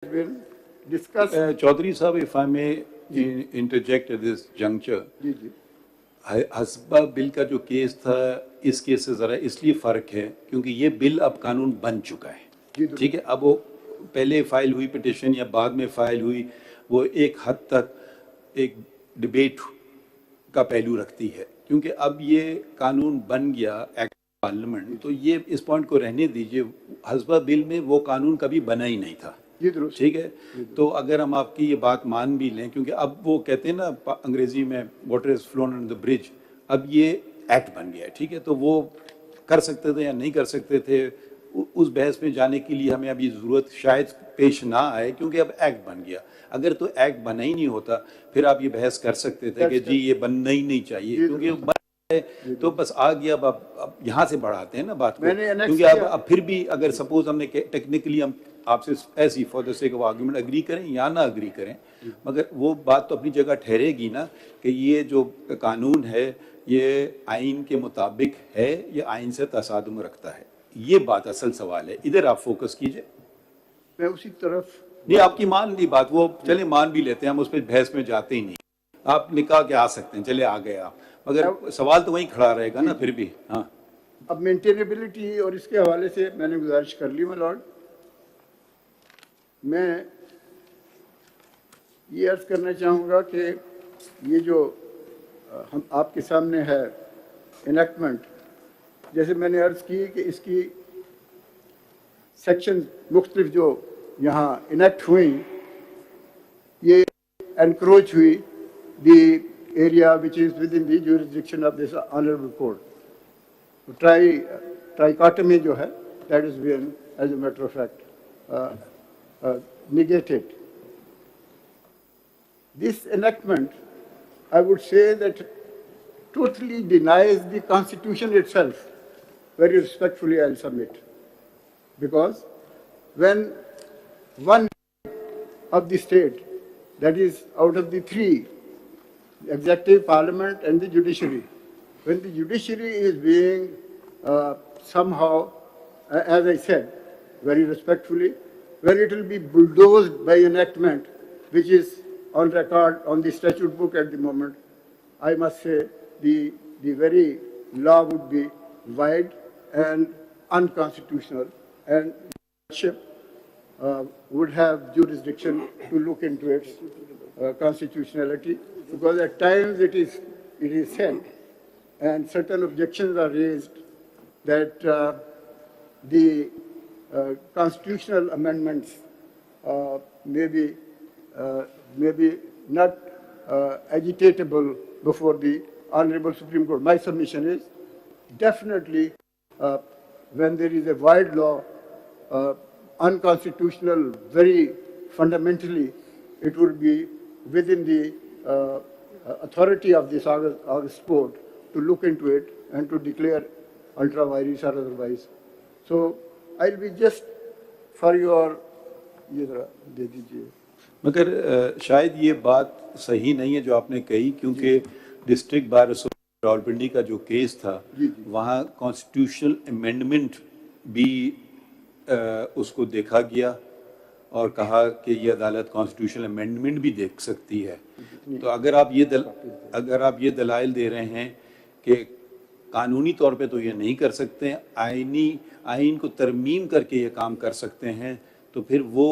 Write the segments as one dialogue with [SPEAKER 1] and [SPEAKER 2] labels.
[SPEAKER 1] been discussed.
[SPEAKER 2] Chaudhary Sahab, if I may interject at this juncture,
[SPEAKER 1] जी जी
[SPEAKER 2] हस्बा bill का जो केस था इस केस से ज़रा इसलिए फ़र्क है क्योंकि ये बिल अब कानून बन चुका है, ठीक है। अब वो पहले फाइल हुई पिटिशन या बाद में फाइल हुई, वो एक हद तक एक डिबेट का पहलू रखती है, क्योंकि अब ये कानून बन गया एक्ट पार्लियामेंट, तो ये इस पॉइंट को रहने दीजिए। हस्बा बिल में वो कानून कभी बना ही नहीं था, ठीक है। तो अगर हम आपकी ये बात मान भी लें, क्योंकि अब वो कहते हैं ना अंग्रेजी में water is phloem on the bridge, अब ये एक्ट बन गया है, ठीक है। तो वो कर सकते थे या नहीं कर सकते थे, उस बहस में जाने के लिए हमें अभी ज़रूरत शायद पेश ना आए, क्योंकि अब एक्ट बन गया। अगर तो एक्ट बना ही नहीं होता फिर आप ये बहस कर सकते थे कि जी ये बनना ही नहीं चाहिए, क्योंकि बन है तो बस आ गया। अब यहाँ से बढ़ाते हैं ना बात को, क्योंकि अब फिर भी अगर सपोज हमने टेक्निकली हम आपसे ऐसी for the sake of argument agree करें या ना अग्री करें, मगर वो बात तो अपनी जगह ठहरेगी ना कि ये जो कानून है ये आइन के मुताबिक है या आइन से तसादुम रखता है। ये बात असल सवाल है, इधर आप फोकस कीजिए।
[SPEAKER 1] मैं उसी तरफ
[SPEAKER 2] नहीं, आपकी मान ली बात, वो चले मान भी लेते हैं, हम उस पर बहस में जाते ही नहीं। आप निकाह के आ सकते हैं, चले आ गए आप, मगर सवाल तो वहीं खड़ा रहेगा ना फिर भी। हाँ,
[SPEAKER 1] अब मेंटेनेबिलिटी और इसके हवाले से मैंने गुजारिश कर ली। माय लॉर्ड, मैं ये अर्ज़ करना चाहूँगा कि ये जो हम आपके सामने है इनेक्टमेंट, जैसे मैंने अर्ज़ की कि इसकी सेक्शन मुख्तलिफ जो यहाँ इनेक्ट हुई, ये एनक्रोच हुई the area which is within the jurisdiction of this honorable court. Trichotomy जो है, that is been, as a matter of fact, negated. This enactment, I would say that totally denies the Constitution itself. Very respectfully, I'll submit. Because when one of the state, that is out of the three, the executive, parliament, and the judiciary, when the judiciary is being somehow, as I said, very respectfully, when it will be bulldozed by enactment, which is on record on the statute book at the moment, I must say the very law would be wide and unconstitutional, and would have jurisdiction to look into its constitutionality, because at times it is said, and certain objections are raised, that the constitutional amendments may be not agitatable before the Honorable Supreme Court. My submission is definitely when there is a wide law, unconstitutional, very fundamentally, it would be within the authority of this August Court to look into it and to declare ultra vires or otherwise. So I'll be just for your ये जरा दे दीजिए।
[SPEAKER 2] मगर शायद ये बात सही नहीं है जो आपने कही, क्योंकि डिस्ट्रिक्ट बार रावलपिंडी का जो केस था वहाँ कॉन्स्टिट्यूशनल अमेंडमेंट भी उसको देखा गया और कहा कि ये अदालत कॉन्स्टिट्यूशनल अमेंडमेंट भी देख सकती है। तो अगर आप ये दलाइल दे रहे हैं कि कानूनी तौर पे तो ये नहीं कर सकते, आइन को तरमीम करके ये काम कर सकते हैं, तो फिर वो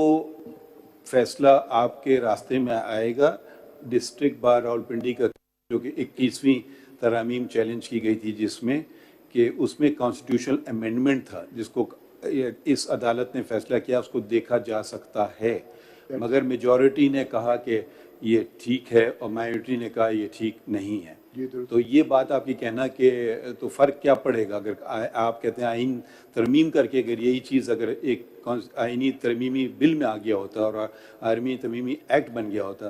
[SPEAKER 2] फैसला आपके रास्ते में आएगा। डिस्ट्रिक्ट बार रावलपिंडी का जो कि 21वीं तरमीम चैलेंज की गई थी, जिसमें कि उसमें कॉन्स्टिट्यूशनल अमेंडमेंट था, जिसको इस अदालत ने फैसला किया उसको देखा जा सकता है, मगर मेजॉरिटी ने कहा कि ये ठीक है और माइनॉरिटी ने कहा ये ठीक नहीं है। तो ये बात आपकी कहना कि तो फ़र्क क्या पड़ेगा अगर आप कहते हैं आइन तरमीम करके, अगर यही चीज़ अगर एक आइनी तरमीमी बिल में आ गया होता और आर्मी तरमीमी एक्ट बन गया होता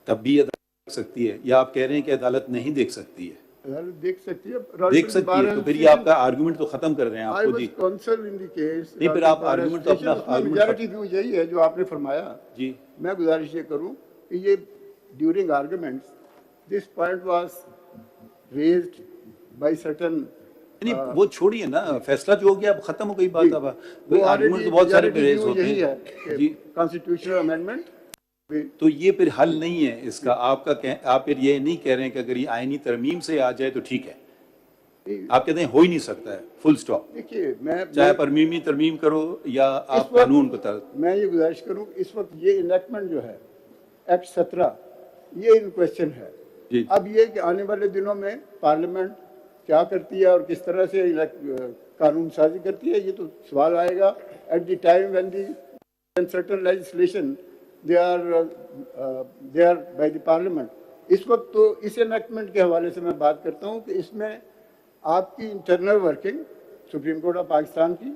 [SPEAKER 2] तब भी अदालत देख सकती है, या आप कह रहे हैं कि अदालत नहीं देख सकती है?
[SPEAKER 1] देख सकती है,
[SPEAKER 2] तो फिर ये आपका आर्गुमेंट तो खत्म कर रहे हैं आप खुद ही। नहीं, फिर आप आर्गुमेंट तो अपना
[SPEAKER 1] मेजॉरिटी व्यू यही है जो आपने फरमाया जी। मैं गुजारिश ये करूं कि ये during arguments this point was raised by certain
[SPEAKER 2] نہیں وہ چھوڑیے نا، فیصلہ جو ہو گیا اب ختم ہو گئی بات. اب
[SPEAKER 1] وہ
[SPEAKER 2] آرگومنٹ تو بہت سارے ریز ہوتے
[SPEAKER 1] یہی ہے
[SPEAKER 2] ہیں جی.
[SPEAKER 1] Constitutional amendment.
[SPEAKER 2] تو یہ پھر حل نہیں ہے اس کا. آپ پھر یہ نہیں کہہ رہے ہیں کہ اگر یہ آئینی ترمیم سے آ جائے تو ٹھیک ہے. آپ کہتے ہیں ہو ہی نہیں سکتا ہے، فل سٹاپ.
[SPEAKER 1] دیکھیے میں
[SPEAKER 2] چاہے پرمیمی ترمیم کرو یا آپ قانون کو
[SPEAKER 1] میں یہ گزارش کروں اس وقت یہ انیکٹمنٹ جو ہے ایکٹ 17 یہ ان کوشچن ہے.
[SPEAKER 2] جی.
[SPEAKER 1] اب یہ کہ آنے والے دنوں میں پارلیمنٹ کیا کرتی ہے اور کس طرح سے قانون سازی کرتی ہے، یہ تو سوال آئے گا at the time when the certain legislation they are by the parliament. اس وقت تو اس انیکٹمنٹ کے حوالے سے میں بات کرتا ہوں کہ اس میں آپ کی internal working supreme court of Pakistan کی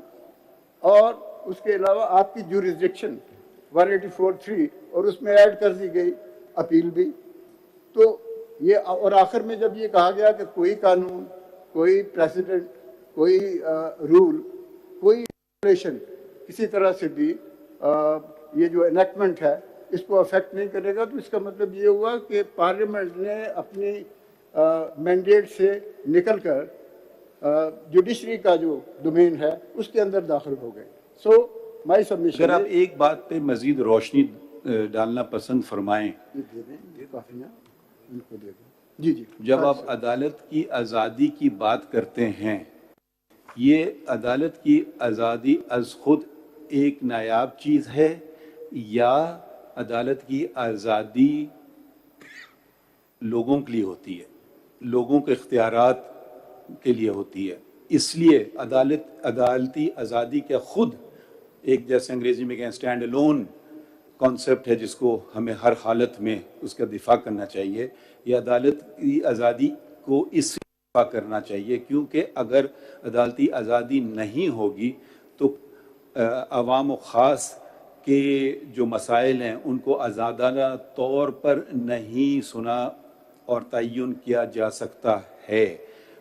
[SPEAKER 1] اور اس کے علاوہ آپ کی جورسڈکشن 184(3) اور اس میں ایڈ کر دی گئی اپیل بھی. تو یہ اور آخر میں جب یہ کہا گیا کہ کوئی قانون، کوئی پریسیڈنٹ، کوئی رول، کوئی ریگولیشن کسی طرح سے بھی یہ جو انیکٹمنٹ ہے اس کو افیکٹ نہیں کرے گا، تو اس کا مطلب یہ ہوا کہ پارلیمنٹ نے اپنی مینڈیٹ سے نکل کر جوڈیشری کا جو ڈومین ہے اس کے اندر داخل ہو گئے. سو مائی سبمیشن.
[SPEAKER 2] اگر آپ ایک بات پہ مزید روشنی ڈالنا پسند فرمائیں.
[SPEAKER 1] جی جی.
[SPEAKER 2] جب آپ عدالت کی آزادی کی بات کرتے ہیں، یہ عدالت کی آزادی از خود ایک نایاب چیز ہے یا عدالت کی آزادی لوگوں کے لیے ہوتی ہے، لوگوں کے اختیارات کے لیے ہوتی ہے؟ اس لیے عدالتی آزادی کا خود ایک، جیسے انگریزی میں کہیں اسٹینڈ الون کانسیپٹ ہے جس کو ہمیں ہر حالت میں اس کا دفاع کرنا چاہیے. یہ عدالت کی آزادی کو اس دفاع کرنا چاہیے، کیونکہ اگر عدالتی آزادی نہیں ہوگی تو عوام و خاص کے جو مسائل ہیں ان کو آزادانہ طور پر نہیں سنا اور تعین کیا جا سکتا ہے.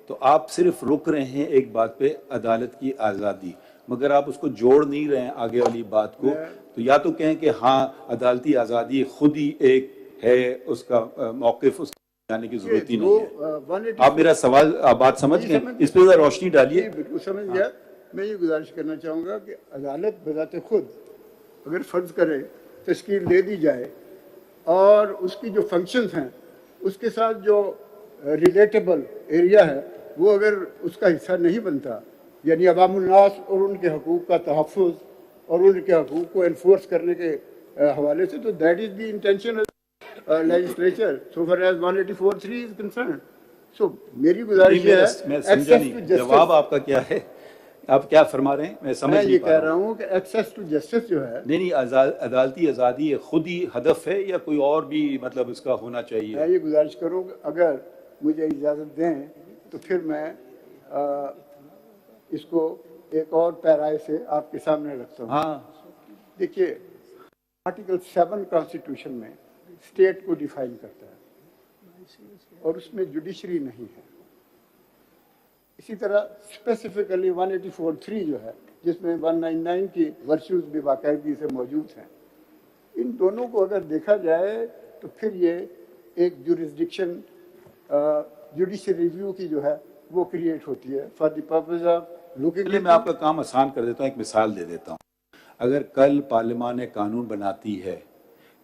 [SPEAKER 2] تو آپ صرف رک رہے ہیں ایک بات پہ، عدالت کی آزادی، مگر آپ اس کو جوڑ نہیں رہے ہیں آگے والی بات کو. تو یا تو کہیں کہ ہاں عدالتی آزادی خود ہی ایک ہے، اس کا موقف اس جانے کی ضرورت ہی نہیں ہے. آپ میرا سوال بات سمجھ گئے؟ اس پہ روشنی ڈالیے.
[SPEAKER 1] بالکل سمجھ گیا. میں یہ گزارش کرنا چاہوں گا کہ عدالت بذات خود اگر فرض کرے تشکیل دے دی جائے اور اس کی جو فنکشنز ہیں اس کے ساتھ جو ریلیٹیبل ایریا ہے وہ اگر اس کا حصہ نہیں بنتا، یعنی عوام الناس اور ان کے حقوق کا تحفظ اور ان کے حقوق کو انفورس کرنے کے حوالے سے، تو that is the intention legislature so far as 184(3) is concerned. So میری گزارش ہے،
[SPEAKER 2] میں سمجھا نہیں جواب آپ کا کیا ہے، آپ کیا فرما رہے ہیں؟ میں سمجھ نہیں پا رہا ہوں.
[SPEAKER 1] میں یہ کہہ رہا ہوں کہ ایکسیس ٹو جسٹس جو ہے،
[SPEAKER 2] نہیں عدالتی آزادی خود ہی ہدف ہے یا کوئی اور بھی مطلب اس کا ہونا چاہیے؟
[SPEAKER 1] میں یہ گزارش کروں کہ اگر مجھے اجازت دیں تو پھر میں اس کو ایک اور پیرائے سے آپ کے سامنے رکھتا ہوں.
[SPEAKER 2] ہاں
[SPEAKER 1] دیکھیے، آرٹیکل 7 کانسٹیٹیوشن میں اسٹیٹ کو ڈیفائن کرتا ہے اور اس میں جوڈیشری نہیں ہے. اسی طرح اسپیسیفکلی 184(3) جو ہے جس میں 199 کی ورچوز بھی باقاعدگی سے موجود ہیں، ان دونوں کو اگر دیکھا جائے تو پھر یہ ایک جورسڈکشن جوڈیشل ریویو کی جو ہے وہ کریٹ ہوتی ہے for the purpose of looking.
[SPEAKER 2] میں آپ کا کام آسان کر دیتا ہوں، ایک مثال دے دیتا ہوں. اگر کل پارلیمان قانون بناتی ہے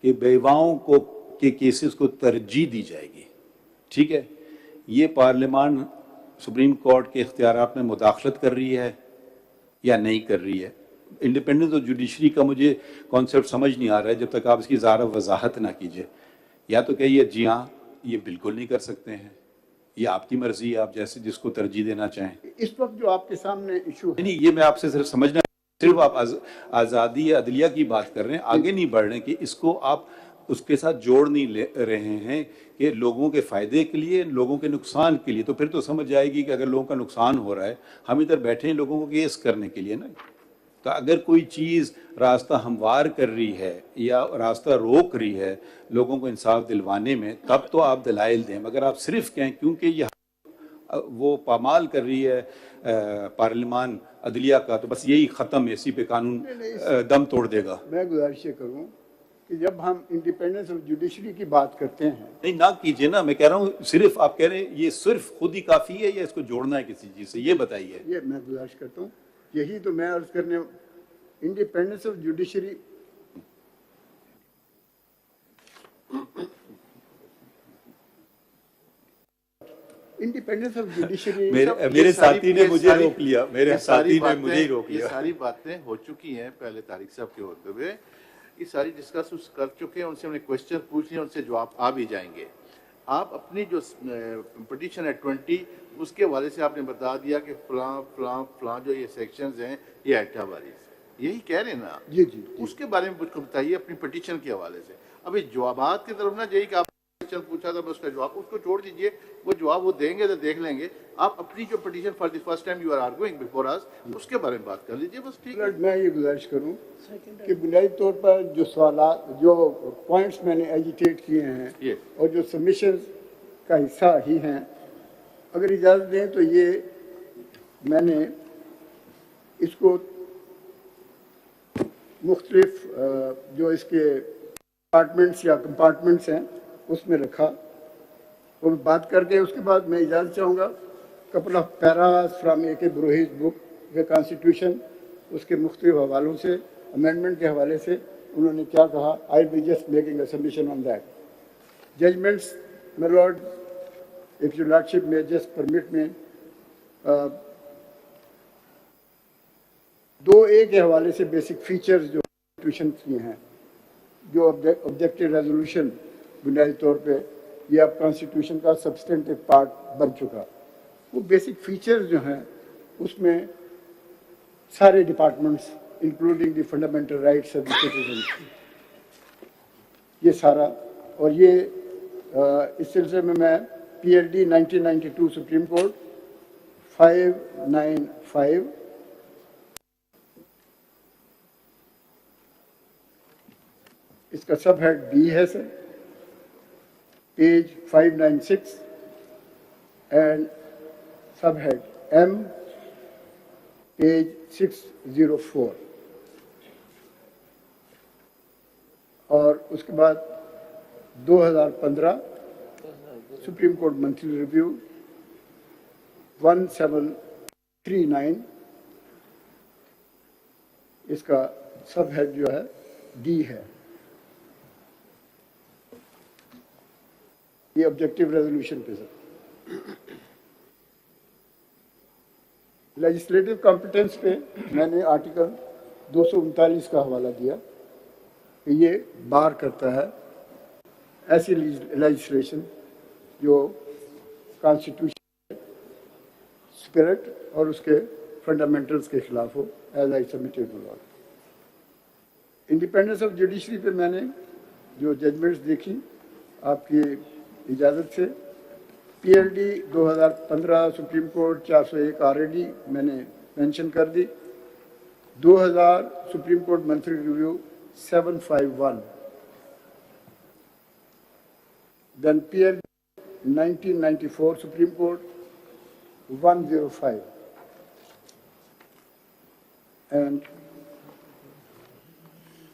[SPEAKER 2] کہ بیواؤں کو کے کیسز کو ترجیح دی جائے گی، ٹھیک ہے، یہ پارلیمان سپریم کورٹ کے اختیارات میں مداخلت کر رہی ہے یا نہیں کر رہی ہے؟ انڈیپینڈنس اور جوڈیشری کا مجھے کانسیپٹ سمجھ نہیں آ رہا ہے جب تک آپ اس کی ذرا وضاحت نہ کیجیے. یا تو کہیے جی ہاں یہ بالکل نہیں کر سکتے ہیں، یہ آپ کی مرضی ہے، آپ جیسے جس کو ترجیح دینا چاہیں.
[SPEAKER 1] اس وقت جو آپ کے سامنے ایشو ہے،
[SPEAKER 2] نہیں، یہ میں آپ سے صرف سمجھنا، صرف آپ آزادی عدلیہ کی بات کر رہے ہیں، آگے نہیں بڑھ رہے ہیں کہ اس کو آپ اس کے ساتھ جوڑ نہیں لے رہے ہیں کہ لوگوں کے فائدے کے لیے، لوگوں کے نقصان کے لیے. تو پھر تو سمجھ جائے گی کہ اگر لوگوں کا نقصان ہو رہا ہے، ہم ادھر بیٹھے ہیں لوگوں کو کیس کرنے کے لیے نا. تو اگر کوئی چیز راستہ ہموار کر رہی ہے یا راستہ روک رہی ہے لوگوں کو انصاف دلوانے میں، تب تو آپ دلائل دیں. مگر آپ صرف کہیں کیونکہ یہ وہ پامال کر رہی ہے پارلیمان عدلیہ کا، تو بس یہی ختم، اسی پہ قانون دم توڑ دے گا.
[SPEAKER 1] میں گزارش کروں کہ جب ہم انڈیپینڈنس آف جوڈیشری کی بات کرتے ہیں،
[SPEAKER 2] نہیں نہ کیجیے نا، میں کہہ رہا ہوں صرف آپ کہہ رہے ہیں یہ صرف خود ہی کافی ہے یا اس کو جوڑنا ہے کسی چیز سے، یہ بتائیے.
[SPEAKER 1] یہ میں گزارش کرتا ہوں، یہی تو میں عرض کرنے، independence of judiciary independence of judiciary
[SPEAKER 2] میرے ساتھی نے مجھے روک لیا، میرے ساتھی نے مجھے ہی روک
[SPEAKER 3] یہ
[SPEAKER 2] لیا.
[SPEAKER 3] ساری باتیں ہو چکی ہیں پہلے طارق صاحب کے ہوتے ہوئے، یہ ساری ڈسکس کر چکے ہیں، ان سے ہم نے کوشچن پوچھ لیے، ان سے جواب آ بھی جائیں گے. آپ اپنی جو پٹیشن ہے 20 اس کے حوالے سے آپ نے بتا دیا کہ فلاں فلاں فلاں جو یہ سیکشنز ہیں یہ ایکٹا واریز یہی کہہ رہے ہیں نا.
[SPEAKER 1] جی جی
[SPEAKER 3] اس کے بارے میں کچھ کو بتائیے اپنی پٹیشن کے حوالے سے. ابھی جوابات کی طرف نہ جائیے کہ آپ کوشچن پوچھا تھا میں اس کا جواب، اس کو چھوڑ دیجئے، وہ جواب وہ دیں گے تو دیکھ لیں گے. آپ اپنی جو petition for the first time you are arguing before اس، اس کے بارے میں بات کر لیجئے بس. ٹھیک ہے،
[SPEAKER 1] میں یہ گزارش کروں کہ بنیادی طور پر جو سوالات، جو پوائنٹس میں نے ایجیٹیٹ کیے ہیں اور جو سبمیشنز کا حصہ ہی ہیں، اگر اجازت دیں تو یہ میں نے اس کو مختلف جو اس کے ڈپارٹمنٹس یا کمپارٹمنٹس ہیں اس میں رکھا، وہ بات کر کے اس کے بعد میں اجازت چاہوں گا کپل آف پیراز فرام اے کے بروہیز بک دا کانسٹیٹیوشن، اس کے مختلف حوالوں سے، امینڈمنٹ کے حوالے سے انہوں نے کیا کہا. I be just making a submission on that. Judgments my lord, if your lordship میں جسٹ پرمٹ میں 2A کے حوالے سے بیسک فیچرز جو کانسٹیٹیوشن کی ہیں، جو آبجیکٹیو ریزولوشن بنیادی طور پہ یہ اب کانسٹیٹیوشن کا سبسٹینٹیو پارٹ بن چکا. وہ بیسک فیچرز جو ہیں اس میں سارے departments including the fundamental rights of the citizen, یہ سارا، اور یہ اس سلسلے میں P L D 1992 Supreme Court 595 اس کا سب ہیڈ بی ہے sir, page 596 and sub head M page 604، اور اس کے بعد 2015 سپریم کورٹ منتھلی ریویو 1739، اس کا سب ہیڈ جو ہے ڈی ہے. یہ آبجیکٹیو ریزولوشن پہ سر. لیجسلیٹو کمپیٹنس پہ میں نے آرٹیکل 239 کا حوالہ دیا کہ یہ بار کرتا ہے ایسی لیجسلیشن جو کانسٹیٹیوشن اسپرٹ اور اس کے فنڈامنٹلز کے خلاف ہو، as I submitted to lord. Independence of judiciary پہ میں نے جو ججمنٹس دیکھی آپ کی اجازت سے، P L D 2015 supreme court 401 already میں نے مینشن کر دی. 2000 supreme court monthly review 751، then P L D 1994 supreme court 105 and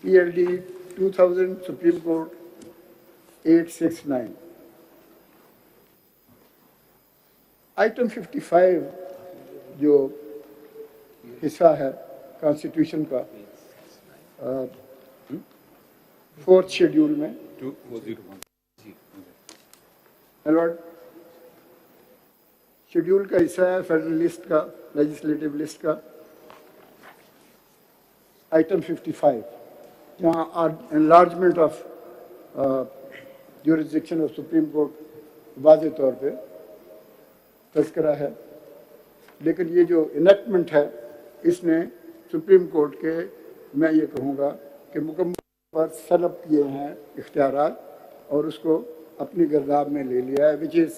[SPEAKER 1] P L D 2000 supreme court 869. Item 55 جو حصہ ہے کانسٹیٹیوشن کا 4th شیڈیول میں، لارڈ شیڈیول کا حصہ ہے فیڈرل لسٹ کا، لیجسلیٹو لسٹ کا. آئٹم 55 جہاں enlargement of jurisdiction of supreme court واضح طور پہ تذکرہ ہے، لیکن یہ جو انیکٹمنٹ ہے اس نے سپریم کورٹ کے، میں یہ کہوں گا کہ مکمل پر سلب کیے ہیں اختیارات اور اس کو اپنی گرداب میں لے لیا ہے، which is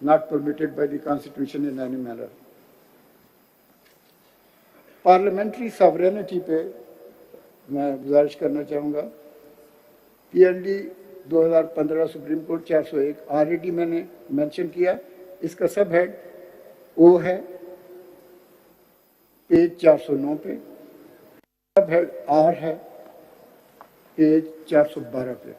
[SPEAKER 1] not permitted by the constitution in any manner. Parliamentary sovereignty پہ میں گزارش کرنا چاہوں گا. P L D 2015 supreme court 401 already میں نے مینشن کیا، اس کا سب ہیڈ او ہے پیج 409 پہ، سب ہیڈ آر ہے पेज 412 पे।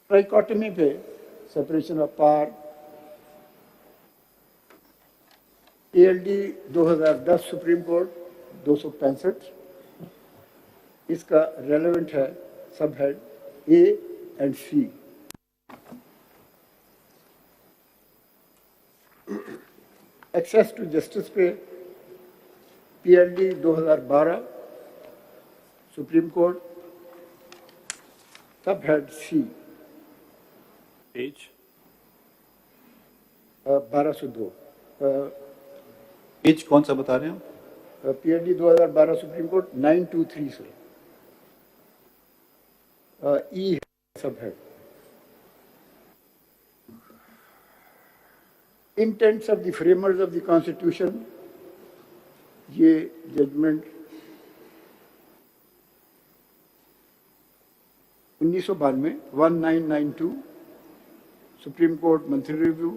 [SPEAKER 1] ट्राइकोटमी पे separation of power ALD 2010 supreme court 265, इसका रेलेवेंट है sub head A and C। Access to justice पे PLD 2012 supreme court sub head C
[SPEAKER 2] page
[SPEAKER 1] 1202।
[SPEAKER 2] Page कौन सा बता रहे हैं?
[SPEAKER 1] PLD 2012 सुप्रीम कोर्ट 923 से E sub head. Intents of the framers of the Constitution, ये judgement 1992 1992 supreme court monthly review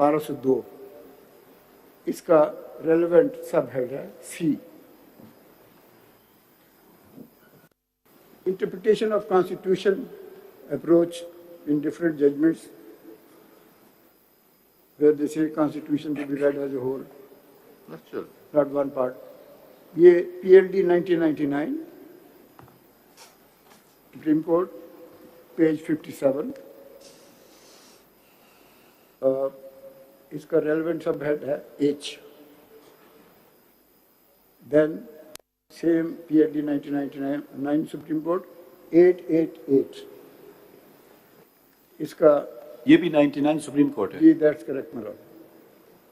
[SPEAKER 1] 1202, इसका relevant सब हेड है C। Interpretation of Constitution approach in different judgments, where they say Constitution to be read as a whole, not one part. ये PLD 1999 Supreme Court, page 57, इसका relevant subhead है H. Then same PLD 1999 Supreme Court 888, इसका
[SPEAKER 2] ये भी 99 supreme court है।
[SPEAKER 1] जी that's correct my lord।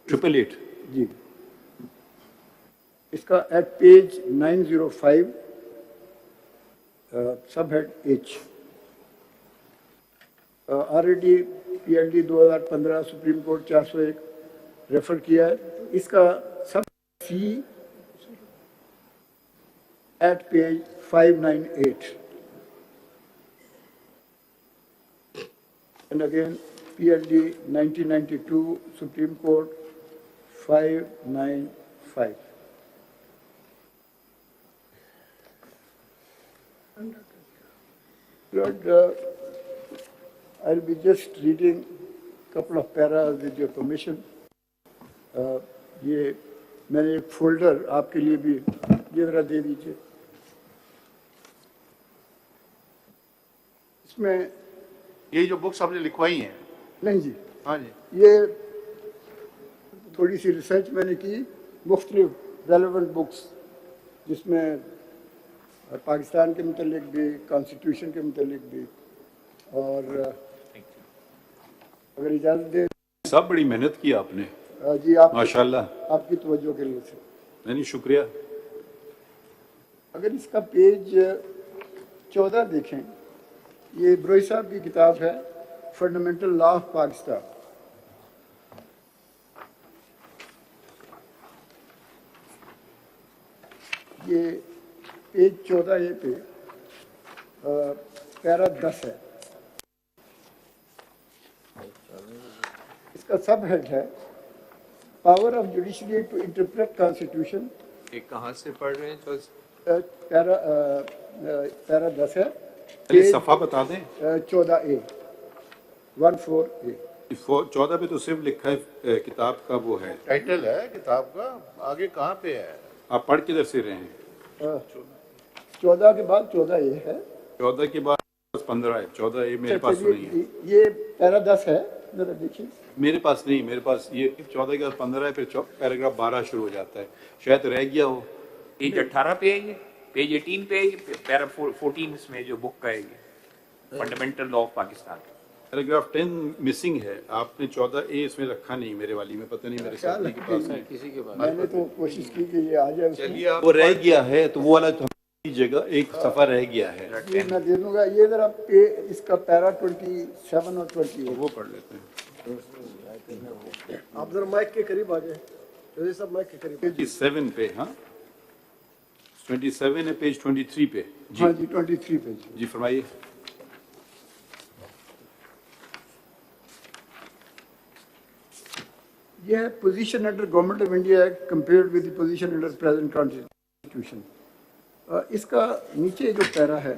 [SPEAKER 2] 888
[SPEAKER 1] जी इसका at page 905 subhead H। already PLD 2015 supreme court 401 refer किया है, इसका सब C at page 598 and again PLD 1992 Supreme Court 595। Lord, I'll be just reading a couple of paras with your permission। ये मैंने एक folder आपके लिए भी ये जरा दे दीजिए। इसमें
[SPEAKER 3] ये जो बुक्स आपने लिखवाई हैं?
[SPEAKER 1] नहीं जी,
[SPEAKER 3] हाँ जी,
[SPEAKER 1] ये थोड़ी सी रिसर्च मैंने की, मुख्तलिफ रेलेवेंट बुक्स, जिसमें पाकिस्तान के मुतल्लिक भी, कॉन्स्टिट्यूशन के मुतल्लिक भी, और अगर इजाज़त दे।
[SPEAKER 2] सब बड़ी मेहनत की आपने
[SPEAKER 1] जी, आप
[SPEAKER 2] माशाल्लाह,
[SPEAKER 1] आपकी तवज्जो के लिए से।
[SPEAKER 2] नहीं शुक्रिया।
[SPEAKER 1] अगर इसका पेज 14 देखें, ये ब्रोई साहब की किताब है फंडामेंटल लॉ ऑफ पाकिस्तान। ये पेज 14 पे पैरा 10 है, इसका सब हेड है power of judiciary to interpret constitution.
[SPEAKER 4] ये कहाँ से पढ़ रहे हैं?
[SPEAKER 1] पैरा 10 है,
[SPEAKER 2] सफा बता दें।
[SPEAKER 1] 14A 14A
[SPEAKER 2] 14 पे तो सिर्फ लिखा है किताब का वो है,
[SPEAKER 3] टाइटल है किताब का, आगे कहाँ पे है?
[SPEAKER 2] आप पढ़ किधर से रहे हैं?
[SPEAKER 1] 14 के बाद 14A है।
[SPEAKER 2] 14 के बाद 15 है, 14A मेरे पास नहीं है।
[SPEAKER 1] ये पैरा 10 है, जरा देखिए।
[SPEAKER 2] मेरे पास नहीं, मेरे पास ये 14 के बाद 15 है, फिर पैराग्राफ 12 शुरू हो जाता है, शायद रह गया हो।
[SPEAKER 4] पेज 18 पे है ये, पेज 18 पे है ये, पैरा 14 इसमें जो बुक का है ये fundamental law of Pakistan.
[SPEAKER 2] Paragraph 10 missing है, आपने 14A इसमें रखा नहीं, मेरे वाली में पता नहीं, मेरे साथी के पास है, किसी के पास।
[SPEAKER 1] मैंने तो कोशिश की कि ये आ जाए उसमें।
[SPEAKER 2] चलिए, वो रह गया है तो वो वाला तो जगह एक सफा रह गया है,
[SPEAKER 1] ये मैं दे दूंगा। ये जरा इसका पैरा 27 और 28
[SPEAKER 2] वो पढ़ लेते हैं।
[SPEAKER 1] आप जरा माइक के करीब आ जाए, सब माइक के करीब।
[SPEAKER 2] 27 पे, हाँ 27 है, पेज 23 पे जी।
[SPEAKER 1] हाँ जी, 23 पे
[SPEAKER 2] जी फरमाइए।
[SPEAKER 1] یہ ہے position under Government of India Act compared with the position under present constitution. اس کا نیچے جو پیرا ہے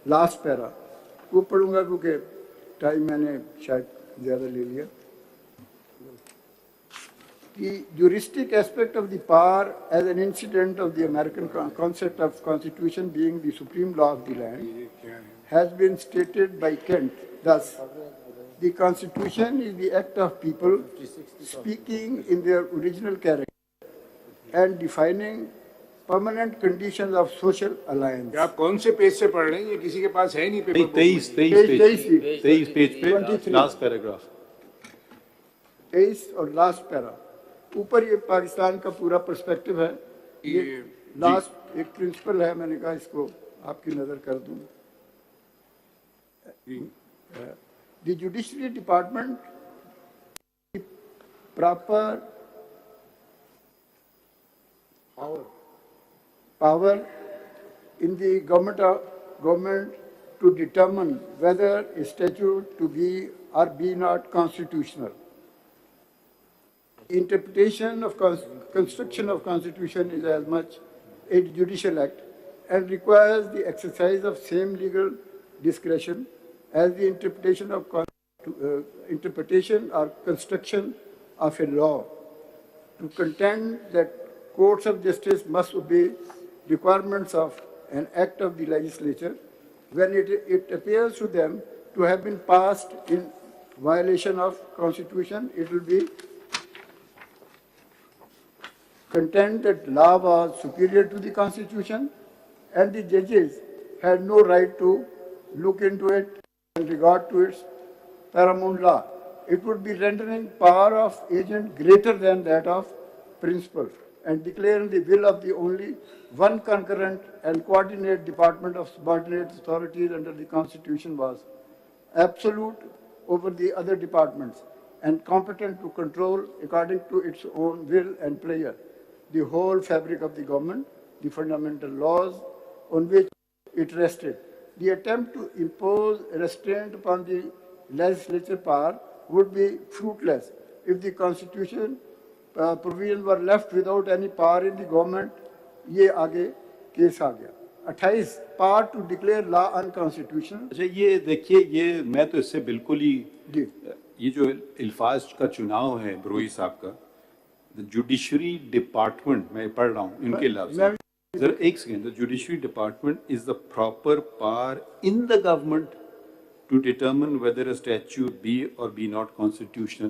[SPEAKER 1] لاسٹ پیرا وہ پڑھوں گا کیونکہ ٹائم میں نے شاید زیادہ لے لیا. The juristic aspect of the power as an incident of the American concept of constitution being the supreme law of the land has been stated by Kent. Thus, the constitution is the act of people speaking in their original character and defining permanent conditions of social alliance.
[SPEAKER 5] آپ کون سے page سے پڑھ رہے ہیں؟ یہ کسی کے پاس ہے نہیں پیپر.
[SPEAKER 2] 23 پیج پہ لاسٹ پیراگراف.
[SPEAKER 1] 23 اور لاسٹ پیرا اوپر یہ پاکستان کا پورا پرسپیکٹو ہے. یہ لاسٹ ایک پرنسپل ہے, میں نے کہا اس کو آپ کی نظر کر دوں. The judiciary department proper power in the government to determine whether a statute to be or be not constitutional. Interpretation of construction of constitution is as much a judicial act and requires the exercise of same legal discretion as the interpretation or construction of a law. To contend that courts of justice must obey requirements of an act of the legislature when it appears to them to have been passed in violation of constitution, it will be contend that law was superior to the constitution and the judges had no right to look into it in regard to its paramount law. It would be rendering power of agent greater than that of principal and declaring the will of the only one concurrent and coordinate department of subordinate authorities under the Constitution was absolute over the other departments and competent to control according to its own will and pleasure the whole fabric of the government, the fundamental laws on which it rested. The attempt to impose restraint upon the legislature power would be fruitless if the Constitution provisions were left without any power in the government. یہ آگے case آ گیا 28 power to declare law unconstitutional.
[SPEAKER 2] اچھا یہ دیکھیے, یہ میں تو اس سے بالکل ہی یہ جو الفاظ کا چناؤ ہے بروئی صاحب کا, جوڈیشری ڈپارٹمنٹ میں پڑھ رہا ہوں ان کے لفظ, ذرا ایک second. Judiciary department is the proper power in the government to determine whether a statute be or be not constitutional.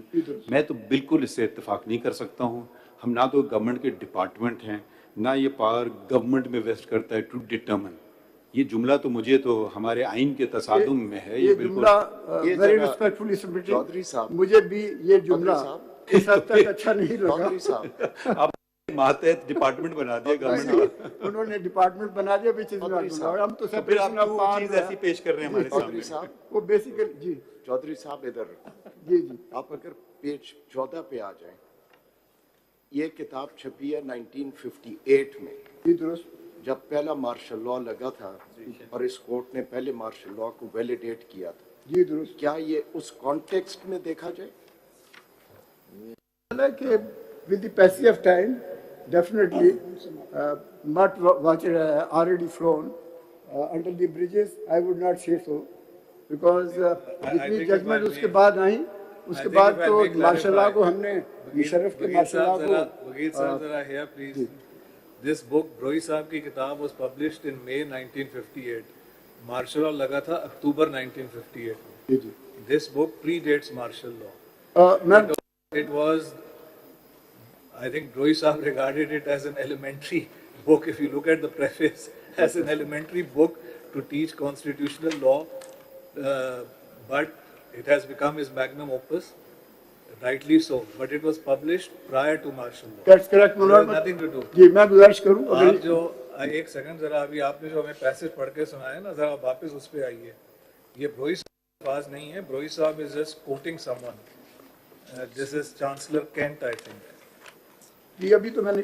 [SPEAKER 2] میں تو بالکل اس سے اتفاق نہیں کر سکتا ہوں. ہم نہ تو گورنمنٹ کے ڈپارٹمنٹ ہیں, نہ یہ پاور گورنمنٹ میں ویسٹ کرتا ہے ٹو ڈیٹرمن. یہ جملہ تو مجھے تو ہمارے آئین کے تصادم میں ہے. یہ
[SPEAKER 1] جملہ ویری ریسپیکٹفلی سبمٹنگ, مجھے بھی یہ جملہ اس حد تک اچھا نہیں لگا.
[SPEAKER 2] آپ ماتحت ڈپارٹمنٹ بنا دیا گورنمنٹ,
[SPEAKER 1] انہوں نے ڈپارٹمنٹ بنا دیا which is not good. ہم تو سیپریشن آف پاور
[SPEAKER 2] ایسی پیش کر رہے ہیں ہمارے سامنے.
[SPEAKER 1] وہ بیسیکلی جی
[SPEAKER 5] چودھری صاحب ادھر
[SPEAKER 1] جی جی
[SPEAKER 5] آپ اگر پیج 14 پہ آ جائیں, یہ کتاب چھپی ہے 1958 میں,
[SPEAKER 1] جی درست,
[SPEAKER 5] جب پہلا مارشل لاء لگا تھا اور اس کورٹ نے پہلے مارشل لاء کو ویلیڈیٹ کیا تھا.
[SPEAKER 1] جی درست.
[SPEAKER 5] کیا یہ اس کانٹیکسٹ میں دیکھا جائے
[SPEAKER 1] کہ with the passage of time definitely not what already flown under the bridges, I would not say so because جتنی ججمنٹ اس کے بعد آئیں اس کے بعد تو مارشاء اللہ کو ہم نے شرف کے مارشاء اللہ کو.
[SPEAKER 6] وکیل صاحب ذرا ہے پلیز. دس بک بروئی صاحب کی کتاب was published in May 1958. Martial law لگا تھا اکتوبر 1958 میں. This book predates martial law. It was, I think Broi Sahab regarded it as an elementary book, if you look at the preface, as an elementary book to teach constitutional law, but it has become his magnum opus, rightly so, but it was published prior to martial law.
[SPEAKER 1] That's correct,
[SPEAKER 6] It has nothing to do.
[SPEAKER 1] جی میں گزارش کروں
[SPEAKER 6] آپ جو ایک second ذرا ابھی آپ نے جو ہمیں پیسج پڑھ کے سنایا نا, ذرا واپس اس پہ آئیے. یہ بروئی صاحب کے پاس نہیں ہے. بروئی صاحب is just quoting someone. This is Chancellor Kent, I think.
[SPEAKER 1] یہ ابھی تو میں نے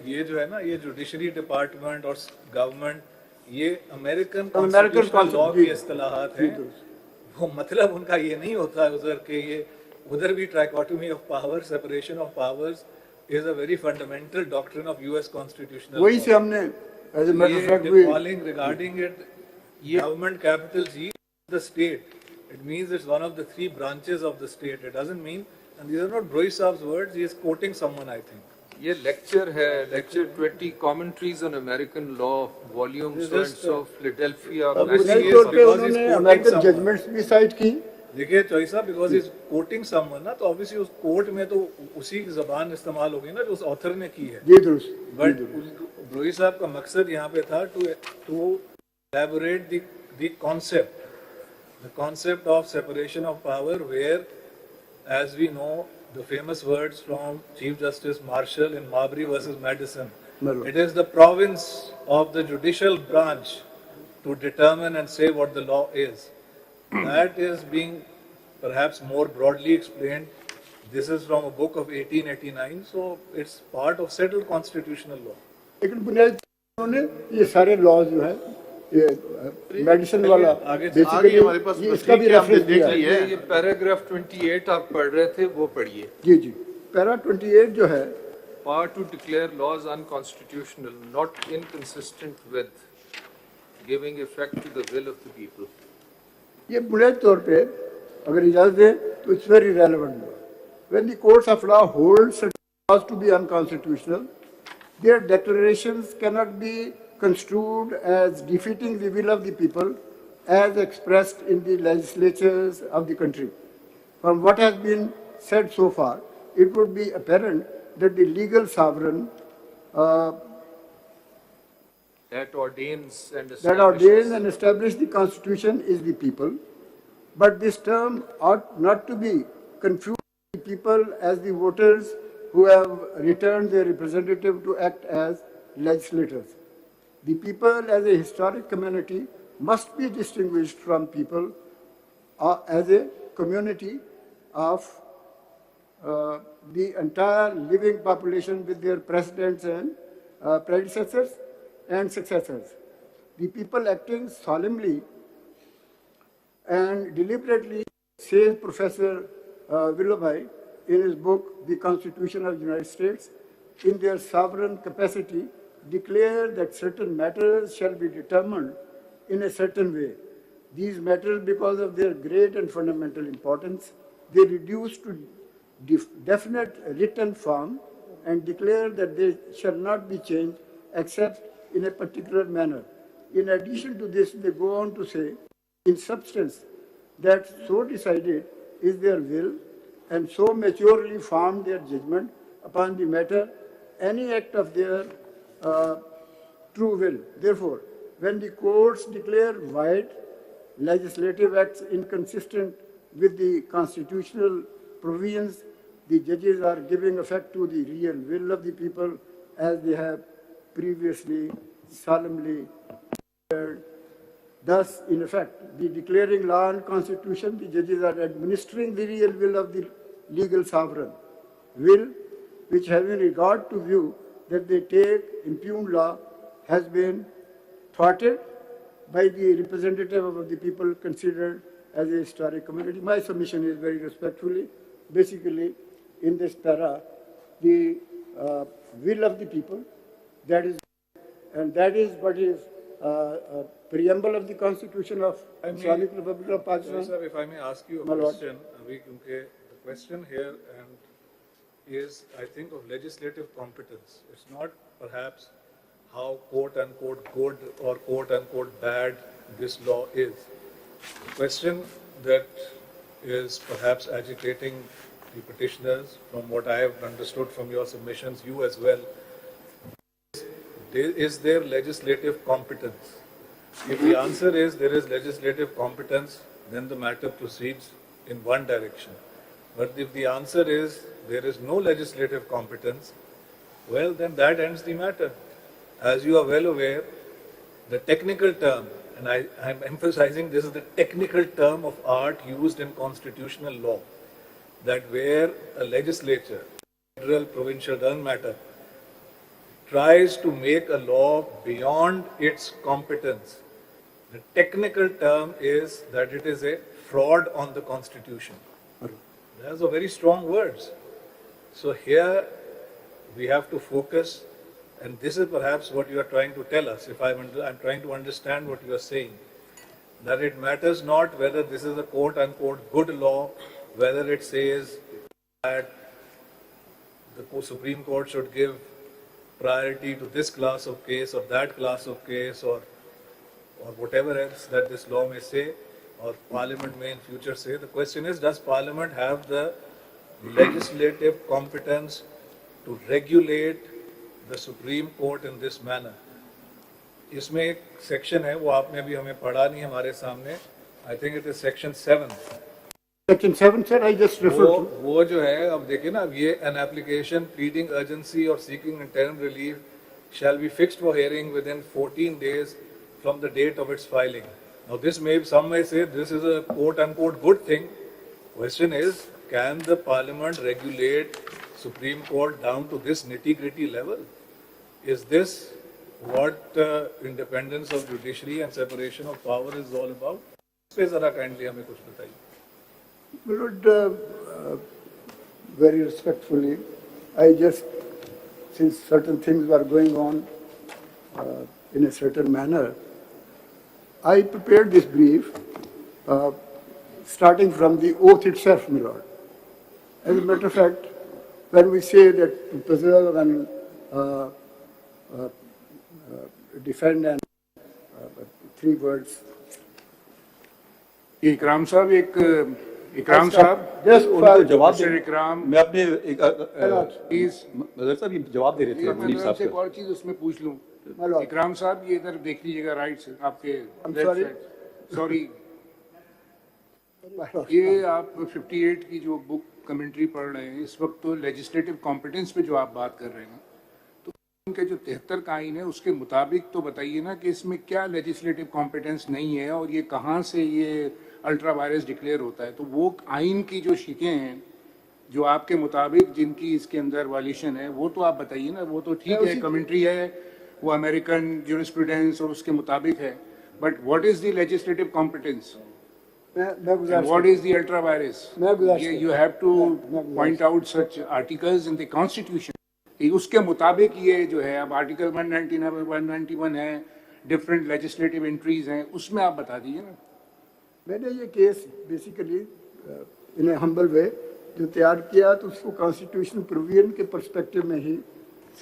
[SPEAKER 6] یہ جو ہے نا, یہ جوڈیشری ڈپارٹمنٹ اور گورنمنٹ, یہ امریکن کانسٹیٹیوشنل لاء کی اصطلاحات ہیں. وہ مطلب ان کا یہ نہیں ہوتا ادھر کہ یہ उधर भी trichotomy of power, separation of powers is a very fundamental doctrine of US constitutional
[SPEAKER 1] वही
[SPEAKER 6] law.
[SPEAKER 1] से हमने as a matter of fact
[SPEAKER 6] Falling regarding it, government capital G the state. It means it's one of the three branches of the state. It doesn't mean, and these are not Broi Saab's words, he is quoting someone, I think.
[SPEAKER 7] ये lecture है, lecture 20 commentaries on American law, volume so and so, Philadelphia.
[SPEAKER 1] बुनियादी तौर पे उन्होंने American judgements भी site की.
[SPEAKER 6] देखिए चौई साहब, because he's quoting someone ना, तो obviously उस कोर्ट में तो उसी की जबान इस्तेमाल होगी ना जो उस ऑथर ने की है.
[SPEAKER 1] जी दुरुस्त.
[SPEAKER 6] बट ब्रोई साहब का मकसद यहाँ पे था to elaborate the concept of separation of power, where, as we know, the famous words from Chief Justice Marshall in Marbury versus Madison, it is the province of the judicial branch to determine and say what the law is. That is being perhaps more broadly explained. This is from a book of 1889, so it's part of settled constitutional law.
[SPEAKER 1] लेकिन बुनियादी उन्होंने ये सारे laws जो है ये medicine वाला basically
[SPEAKER 3] हमारे पास
[SPEAKER 1] ये इसका भी रेफरेंस दिया है.
[SPEAKER 7] ये पैराग्राफ 28 आप पढ़ रहे थे, वो पढ़िए.
[SPEAKER 1] जी जी. पैरा 28 जो है,
[SPEAKER 7] Power to declare laws unconstitutional, not inconsistent with giving effect to the will of the people.
[SPEAKER 1] ये बुनियादी तौर पे अगर इजाजत दे तो it's very relevant. When the courts of law hold certain laws to be unconstitutional, their declarations cannot be construed as defeating the will of the people as expressed in the legislatures of the country. From what has been said so far, it would be apparent that the legal sovereign
[SPEAKER 7] That ordains and
[SPEAKER 1] establishes the constitution is the people, but this term ought not to be confused with the people as the voters who have returned their representative to act as legislators. The people as a historic community must be distinguished from people as a community of the entire living population with their presidents and predecessors and successors. The people acting solemnly and deliberately, says Professor Willoughby in his book, The Constitution of the United States, in their sovereign capacity, declare that certain matters shall be determined in a certain way. These matters, because of their great and fundamental importance, they reduce to definite written form and declare that they shall not be changed except in a particular manner. In addition to this, they go on to say, in substance, that so decided is their will and so maturely formed their judgment upon the matter, any act of their true will. Therefore, when the courts declare void legislative acts inconsistent with the constitutional provisions, the judges are giving effect to the real will of the people as they have previously solemnly declared. Thus, in effect, the declaring law and constitution, the judges are administering the real will of the legal sovereign, will which, having regard to view that they take impugned law, has been thwarted by the representative of the people considered as a historic community. My submission is very respectfully, basically, in this para, the will of the people, that is what is preamble of the Constitution of Islamic Republic of Pakistan.
[SPEAKER 6] Sir, if I may ask you a question, the question here is, I think, of legislative competence. It's not perhaps how quote-unquote good or quote-unquote bad this law is. The question that is perhaps agitating the petitioners, from what I have understood from your submissions, you as well, is there legislative competence? If the answer is there is legislative competence, then the matter proceeds in one direction. But if the answer is there is no legislative competence, well, then that ends the matter. As you are well aware, the technical term, and I'm emphasizing this is the technical term of art used in constitutional law, that where a legislature, federal, provincial, doesn't matter, tries to make a law beyond its competence, the technical term is that it is a fraud on the Constitution. Those are very strong words. So here we have to focus, and this is perhaps what you are trying to tell us, if I'm trying to understand what you are saying, that it matters not whether this is a quote-unquote good law, whether it says that the Supreme Court should give priority to this class of case or that class of case or whatever else that this law may say or Parliament may in future say. The question is, does Parliament have the legislative competence to regulate the Supreme Court in this manner? इसमें एक section है, वो आपने भी हमें पढ़ा नहीं हमारे सामने. I think it is section 7.
[SPEAKER 1] Section 7, sir, I just referred to.
[SPEAKER 6] वो जो है, अब देखिए ना, अब ये an application pleading urgency or seeking interim relief shall be fixed for hearing within 14 days from the date of its filing. Now this may, some may say this is a quote-unquote good thing. Question is, can the Parliament regulate Supreme Court down to this nitty-gritty level? Is this what independence of judiciary and separation of power is all about? इस पे जरा kindly हमें कुछ बताइए.
[SPEAKER 1] Lord, very respectfully, I just, since certain things were going on in a certain manner, I prepared this brief starting from the oath itself, my lord. As a matter of fact, when we say that to preserve and defend and 3 words.
[SPEAKER 8] इकराम साहब इकराम साहब
[SPEAKER 1] Just
[SPEAKER 2] उनको जवाब
[SPEAKER 8] mister
[SPEAKER 2] दे.
[SPEAKER 8] इकराम
[SPEAKER 2] मैं अपने
[SPEAKER 8] please
[SPEAKER 2] mother साहब ये जवाब दे रहे थे मुनीर
[SPEAKER 8] मैं
[SPEAKER 2] साहब
[SPEAKER 8] आपसे एक
[SPEAKER 2] को.
[SPEAKER 8] और चीज उसमें पूछ लूं.
[SPEAKER 1] My lord.
[SPEAKER 8] इकराम साहब ये इधर देख लीजिएगा राइट से आपके
[SPEAKER 1] sorry.
[SPEAKER 8] Sorry
[SPEAKER 1] My lord.
[SPEAKER 8] ये आप 58 की जो बुक कमेंट्री पढ़ रहे हैं इस वक्त, तो लेजिस्लेटिव कॉम्पिटेंस पे जो आप बात कर रहे हैं, तो उनके जो 73 का आइन है उसके मुताबिक तो बताइए ना कि इसमें क्या लेजिस्लेटिव कॉम्पिटेंस नहीं है और ये कहाँ से ये अल्ट्रा वायरस डिक्लेयर होता है. तो वो आइन की जो शिकें हैं जो आपके मुताबिक जिनकी इसके अंदर वायलेशन है वो तो आप बताइए ना. वो तो ठीक है, कमेंट्री है, वो अमेरिकन ज्यूरिस्प्रूडेंस और उसके मुताबिक है, but what is the legislative competence?
[SPEAKER 1] मैं गुजारिश
[SPEAKER 8] What is the ultra virus?
[SPEAKER 1] मैं गुजारिश
[SPEAKER 8] You have to point out such articles in the Constitution. उसके मुताबिक ये जो है, अब आर्टिकल 191 है, डिफरेंट लेजिस्लेटिव एंट्रीज हैं, उसमें आप बता दीजिए ना.
[SPEAKER 1] मैंने ये केस बेसिकली इन ए हम्बल वे जो तैयार किया तो उसको कॉन्स्टिट्यूशनल प्रोविजन के पर्सपेक्टिव में ही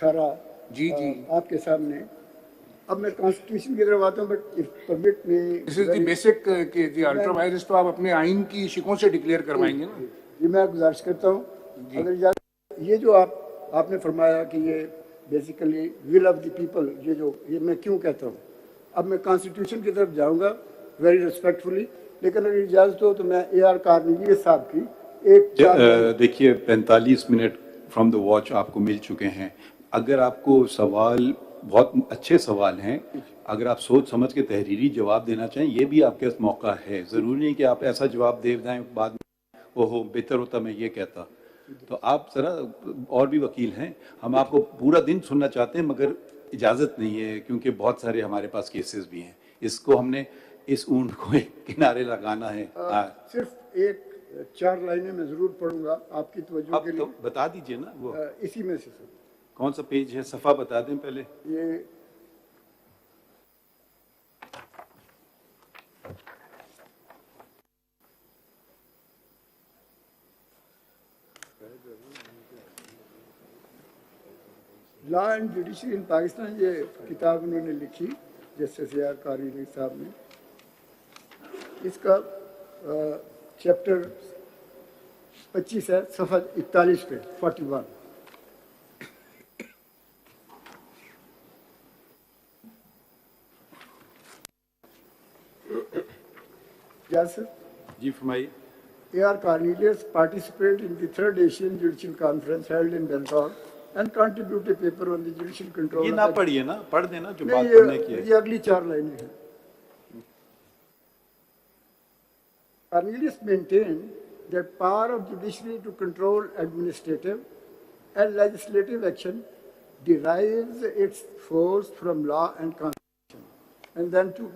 [SPEAKER 1] सारा
[SPEAKER 8] जी जी
[SPEAKER 1] आपके सामने. अब मैं कॉन्स्टिट्यूशन की तरफ आता हूँ, but if permit me,
[SPEAKER 8] this is the basic कि द अल्ट्रा वायरस तो आप अपने आइन की शिकों से डिक्लेयर करवाएंगे ना.
[SPEAKER 1] जी मैं गुजारिश करता हूँ, अगर ये जो आपने फरमाया कि ये basically will of the people, ये मैं क्यों कहता हूँ. अब मैं कॉन्स्टिट्यूशन की तरफ जाऊँगा वेरी रिस्पेक्टफुली, लेकिन अगर इजाज़त हो तो मैं AR कार्नेगी साहब की एक
[SPEAKER 2] देखिए 45 मिनट फ्रॉम द वॉच आपको मिल चुके हैं. अगर आपको सवाल बहुत अच्छे सवाल हैं, अगर आप सोच समझ के तहरीरी जवाब देना चाहें, ये भी आपके पास मौका है. ज़रूरी नहीं कि आप ऐसा जवाब दे दें बाद में ओहो बेहतर होता मैं ये कहता. तो आप ज़रा, और भी वकील हैं, हम आपको पूरा दिन सुनना चाहते हैं मगर इजाज़त नहीं है क्योंकि बहुत सारे हमारे पास केसेस भी हैं. इसको हमने इस ऊंट को एक किनारे लगाना है.
[SPEAKER 1] सिर्फ एक 4 लाइनें मैं ज़रूर पढ़ूंगा आपकी तवज्जो के लिए.
[SPEAKER 2] तो बता दीजिए ना वो
[SPEAKER 1] इसी में से सर.
[SPEAKER 2] कौन सा पेज है, सफ़ा बता दें पहले.
[SPEAKER 1] ये लॉ एंड जुडिशरी इन पाकिस्तान, ये किताब उन्होंने लिखी जस्टिस AR कारी साहब ने. इसका चैप्टर 25 है, सफ़ा 41 पे 41. Yes, sir.
[SPEAKER 2] जी फरमाइए.
[SPEAKER 1] AR Cornelius participated in the 3rd Asian Judicial Conference held in Bangkok and contributed a paper on the judicial control.
[SPEAKER 2] ये
[SPEAKER 1] of
[SPEAKER 2] ना
[SPEAKER 1] the-
[SPEAKER 2] पढ़िए ना, पढ़ देना जो बात
[SPEAKER 1] नहीं,
[SPEAKER 2] पढ़ने की है.
[SPEAKER 1] ये अगली 4 लाइनें हैं. Cornelius maintained that power of judiciary to control administrative and legislative action derives its force from law and constitution. And then to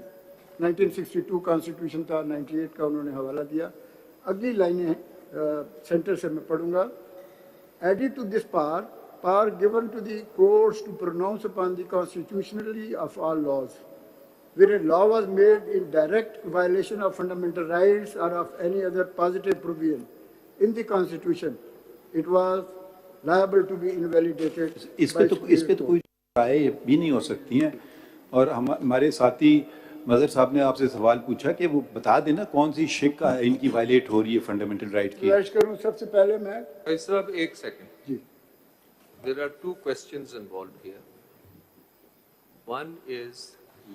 [SPEAKER 1] 1962 constitution था, 98 का उन्होंने हवाला दिया. अगली लाइनें हैं सेंटर से मैं पढ़ूंगा. Added to this power given to the courts to pronounce upon the constitutionality of all laws, where a law was made in direct violation of fundamental rights or of any other positive provision in the Constitution, it was liable to be invalidated.
[SPEAKER 2] इस पे तो कोई राय भी नहीं हो सकती है. और हमारे साथी मजहर साहब ने आपसे सवाल पूछा कि वो बता देना कौन सी शिक का इनकी वायलेट हो रही है फंडामेंटल राइट की.
[SPEAKER 1] गुजारिश करूं सबसे पहले मैं
[SPEAKER 7] भाई साहब एक सेकंड.
[SPEAKER 1] जी.
[SPEAKER 7] There are two questions involved here. One is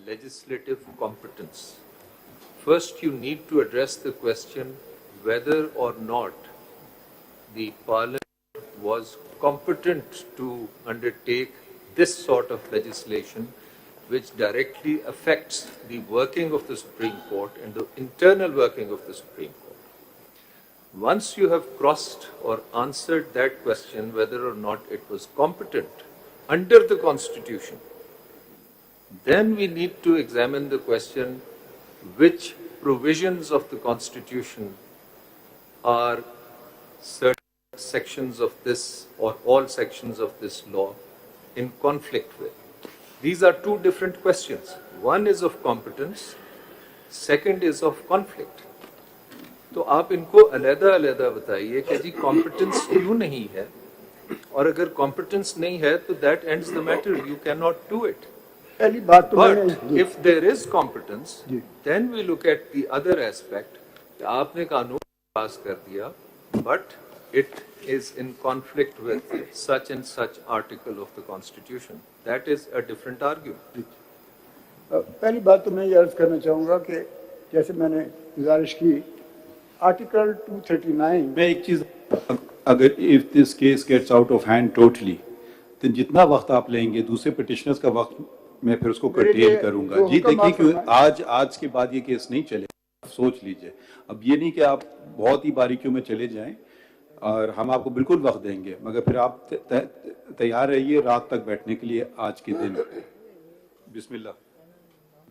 [SPEAKER 7] legislative competence. First, you need to address the question whether or not the Parliament was competent to undertake this sort of legislation which directly affects the working of the Supreme Court and the internal working of the Supreme Court. Once you have crossed or answered that question whether or not it was competent under the Constitution, then we need to examine the question which provisions of the Constitution are certain sections of this or all sections of this law in conflict with. These are two different questions. One is of competence, second is of conflict. تو آپ ان کو علیحدہ علیحدہ بتائیے کہ جی competence کیوں نہیں ہے, اور اگر کمپٹنس نہیں ہے تو that ends the matter, you can not do it.
[SPEAKER 1] پہلی بات تو
[SPEAKER 7] but if there is competence then we look at the other aspect کہ آپ نے قانون پاس کر دیا but it is in conflict with such and such article of the constitution. That is a different argument.
[SPEAKER 1] پہلی بات تو میں یہ عرض کرنا چاہوں گا کہ جیسے میں نے گزارش کی آرٹیکل 239
[SPEAKER 2] میں ایک چیز, اگر if this case gets out of hand totally تو جتنا وقت آپ لیں گے دوسرے پٹیشنرز کا وقت میں پھر اس کو کرٹیل کروں گا. جی دیکھیں کہ آج کے بعد یہ کیس نہیں چلے, سوچ لیجئے. اب یہ نہیں کہ آپ بہت ہی باریکیوں میں چلے جائیں, اور ہم آپ کو بالکل وقت دیں گے, مگر پھر آپ تیار رہیے رات تک بیٹھنے کے لیے آج کے دن. بسم اللہ.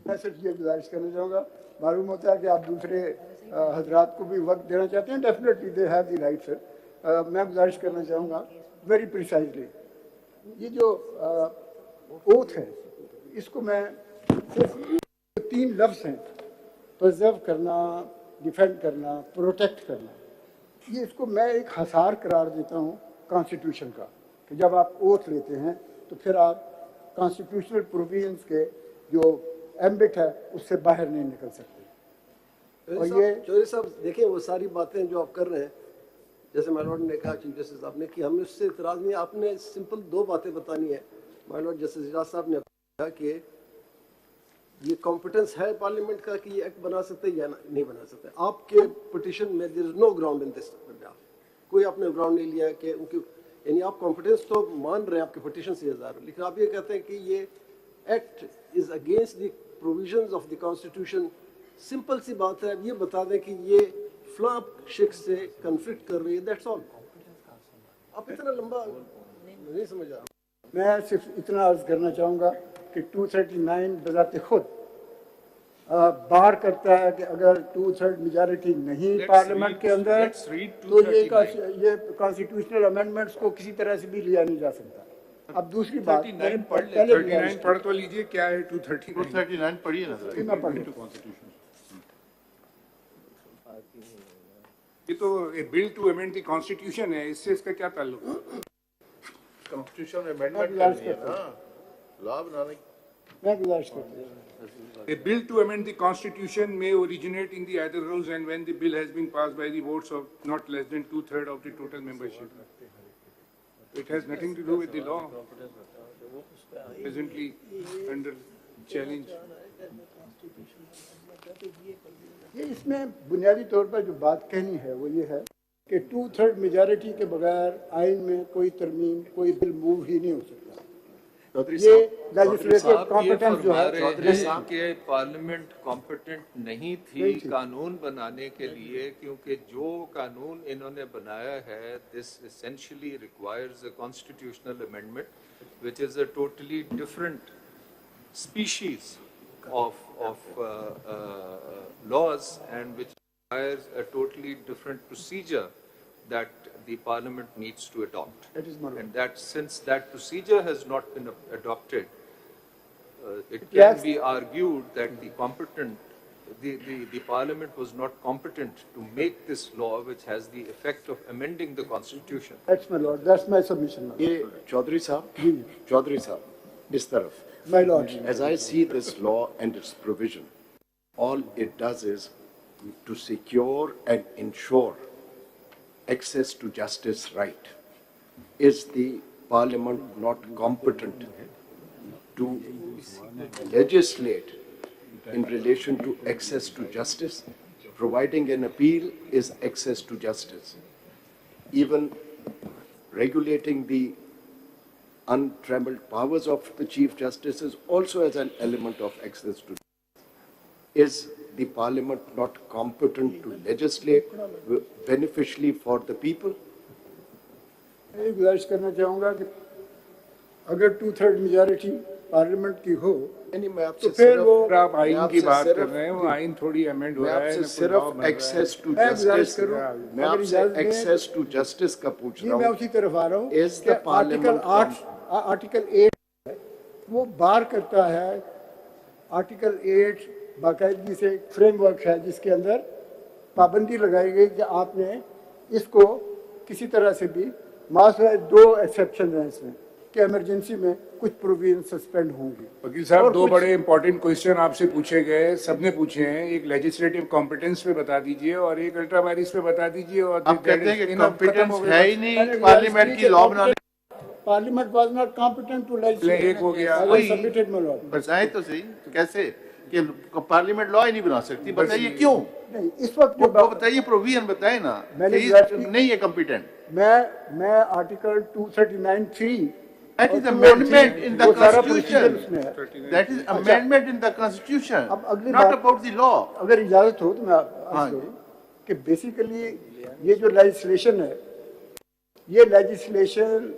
[SPEAKER 1] میں صرف یہ گزارش کرنا چاہوں گا, معلوم ہوتا ہے کہ آپ دوسرے حضرات کو بھی وقت دینا چاہتے ہیں, definitely they have the right sir. میں گزارش کرنا چاہوں گا ویری پریسائزلی, یہ جو اوتھ ہے اس کو میں صرف 3 لفظ ہیں, پرزرو کرنا, ڈیفینڈ کرنا, پروٹیکٹ کرنا, یہ اس کو میں ایک حصار قرار دیتا ہوں کانسٹیٹیوشن کا, کہ جب آپ اوتھ لیتے ہیں تو پھر آپ کانسٹیٹیوشنل پروویژنس کے جو ایمبٹ ہے اس سے باہر نہیں نکل سکتے. اور یہ
[SPEAKER 9] چودھری صاحب دیکھیں وہ ساری باتیں جو آپ کر رہے ہیں, جیسے مائی لارڈ نے کہا, چیف جسٹس صاحب نے, کہ ہمیں اس سے اعتراض نہیں, آپ نے سمپل 2 باتیں بتانی ہے. مائی لارڈ جسٹس اجلاس صاحب نے کہا کہ یہ کمپٹنس ہے پارلیمنٹ کا کہ یہ ایکٹ بنا سکتے یا نہیں بنا سکتے. آپ کے پٹیشن میں دیر از نو گراؤنڈ ان دس, کوئی آپ نے گراؤنڈ نہیں لیا کہ یعنی آپ کمپٹنس تو مان رہے ہیں آپ کے پٹیشن سے ہزار, لیکن آپ یہ کہتے ہیں کہ یہ act is against the provisions of the constitution. Simple سی بات ہے, اب یہ بتا دیں کہ یہ فلاں شخص سے کنفلکٹ کر رہی ہے, دیٹس آل. آپ اتنا لمبا نہیں سمجھا.
[SPEAKER 1] میں صرف اتنا عرض کرنا چاہوں گا کہ 239 بذات خود بار کرتا ہے کہ اگر 2/3 میجارٹی نہیں پارلیمنٹ کے اندر تو یہ کانسٹیٹیوشنل امینڈمنٹس کو کسی طرح سے بھی لیا نہیں جا سکتا. اب دوسری بات
[SPEAKER 8] 39 پڑھ تو لیجئے کیا ہے
[SPEAKER 3] 239 پڑھیے نا.
[SPEAKER 8] یہ تو بل ٹو امینڈ دی کانسٹیٹیوشن ہے, اس سے اس کا کیا تعلق ہے؟
[SPEAKER 3] کانسٹیٹیوشن میں امینڈمنٹ کرنی ہے نا, لا بنانے.
[SPEAKER 1] میں گزارش کرتا ہوں.
[SPEAKER 8] A bill to amend the constitution may originate in the either house and when the bill has been passed by the votes of not less than 2/3 of the total membership. It has nothing to do with the law presently under challenge.
[SPEAKER 1] یہ اس میں بنیادی طور پر جو بات کہنی ہے وہ یہ ہے کہ 2/3 میجارٹی کے بغیر آئین میں کوئی ترمیم, کوئی بل موو ہی نہیں ہو سکتا. یہ لیجسلیٹو کمپٹنس جو ہے
[SPEAKER 7] کہ پارلیمنٹ کمپٹنٹ نہیں تھی قانون بنانے کے لیے, کیونکہ جو قانون انہوں نے بنایا ہے دس essentially requires a constitutional amendment which is a totally different species of laws and which requires a totally different procedure that the Parliament needs to adopt.
[SPEAKER 1] That is my lord.
[SPEAKER 7] And that since that procedure has not been adopted, it
[SPEAKER 1] Yes.
[SPEAKER 7] can be argued that the Parliament was not competent to make this law, which has the effect of amending the Constitution.
[SPEAKER 1] That's my lord. That's my submission. my lord.
[SPEAKER 5] ये चौधरी साहब इस तरफ
[SPEAKER 1] My lord.
[SPEAKER 5] as I see this law and its provision, all it does is to secure and ensure access to justice right. Is the Parliament not competent to legislate in relation to access to justice? Providing an appeal is access to justice. Even regulating the untrammeled powers of the Chief Justice is also as an element of access to justice. Is the Parliament not competent to legislate beneficially for the people?
[SPEAKER 1] मैं ये गुजारिश करना चाहूँगा कि अगर 2/3 majority parliament की हो
[SPEAKER 5] नहीं, मैं
[SPEAKER 1] तो
[SPEAKER 5] आपसे
[SPEAKER 1] फिर वो
[SPEAKER 8] अगर आप आइन की
[SPEAKER 5] आपसे
[SPEAKER 8] बात कर
[SPEAKER 5] सिर्फ-
[SPEAKER 8] रहे हैं, वो आइन थोड़ी अमेंड हो
[SPEAKER 5] मैं
[SPEAKER 8] रहा है,
[SPEAKER 5] आपसे
[SPEAKER 8] ना कोई
[SPEAKER 5] सिर्फ
[SPEAKER 8] law बन रहा है।
[SPEAKER 5] एक्सेस टू
[SPEAKER 1] मैं गुजारिश
[SPEAKER 5] जस्टिस
[SPEAKER 1] करूँ,
[SPEAKER 5] मैं
[SPEAKER 1] अगर
[SPEAKER 5] आपसे
[SPEAKER 1] इजाजत दें,
[SPEAKER 5] एक्सेस टू जस्टिस का पूछ
[SPEAKER 1] जी
[SPEAKER 5] रहा
[SPEAKER 1] मैं
[SPEAKER 5] हूँ.
[SPEAKER 1] उसी तरफ आ रहा हूँ
[SPEAKER 5] Is
[SPEAKER 1] कि
[SPEAKER 5] the Parliament
[SPEAKER 1] आर्टिकल 8 है, वो बार करता है. आर्टिकल 8 बाकायदगी से एक फ्रेमवर्क है जिसके अंदर पाबंदी लगाई गई कि आपने इसको किसी तरह से भी मास्टर 2 एक्सेप्शन हैं इसमें कि इमरजेंसी में कुछ प्रोविजन सस्पेंड होंगी.
[SPEAKER 8] वकील साहब,
[SPEAKER 1] और
[SPEAKER 8] 2
[SPEAKER 1] कुछ-
[SPEAKER 8] बड़े इंपॉर्टेंट क्वेश्चन आपसे पूछे गए, सबने पूछे हैं. एक लेजिस्लेटिव कॉम्पिटेंस पे बता दीजिए और एक अल्ट्रा वायरिस पे बता दीजिए. और
[SPEAKER 3] आप कहते हैं कि
[SPEAKER 8] enough, खत्म
[SPEAKER 3] कॉम्पिटेंस
[SPEAKER 8] हो गया.
[SPEAKER 3] है ही नहीं पार्लियामेंट की लॉ बनाने.
[SPEAKER 1] Parliament was not competent to legislate.
[SPEAKER 8] एक हो गया.
[SPEAKER 3] वही।
[SPEAKER 1] Submitted my lord.
[SPEAKER 3] बताएं तो सही कैसे कि पार्लियामेंट लॉ ही नहीं बना सकती. बताइए क्यों.
[SPEAKER 1] नहीं, इस वक्त
[SPEAKER 3] वो
[SPEAKER 1] जो
[SPEAKER 3] बताइए, प्रोविजन बताए ना
[SPEAKER 1] मैंने
[SPEAKER 3] कि
[SPEAKER 1] गुजारिश की-
[SPEAKER 3] नहीं है कॉम्पिटेंट.
[SPEAKER 1] मैं article 239(3)
[SPEAKER 3] That is amendment in the
[SPEAKER 1] वो सारा procedure
[SPEAKER 3] constitution.
[SPEAKER 1] उसमें है.
[SPEAKER 3] That is amendment in the constitution,
[SPEAKER 1] अब अगली
[SPEAKER 3] not
[SPEAKER 1] बात-
[SPEAKER 3] about the law.
[SPEAKER 1] अगर इजाजत हो तो मैं
[SPEAKER 3] हाँ
[SPEAKER 1] आपसे कि बेसिकली ये जो लेजिस्लेशन है, ये लेजिस्लेशन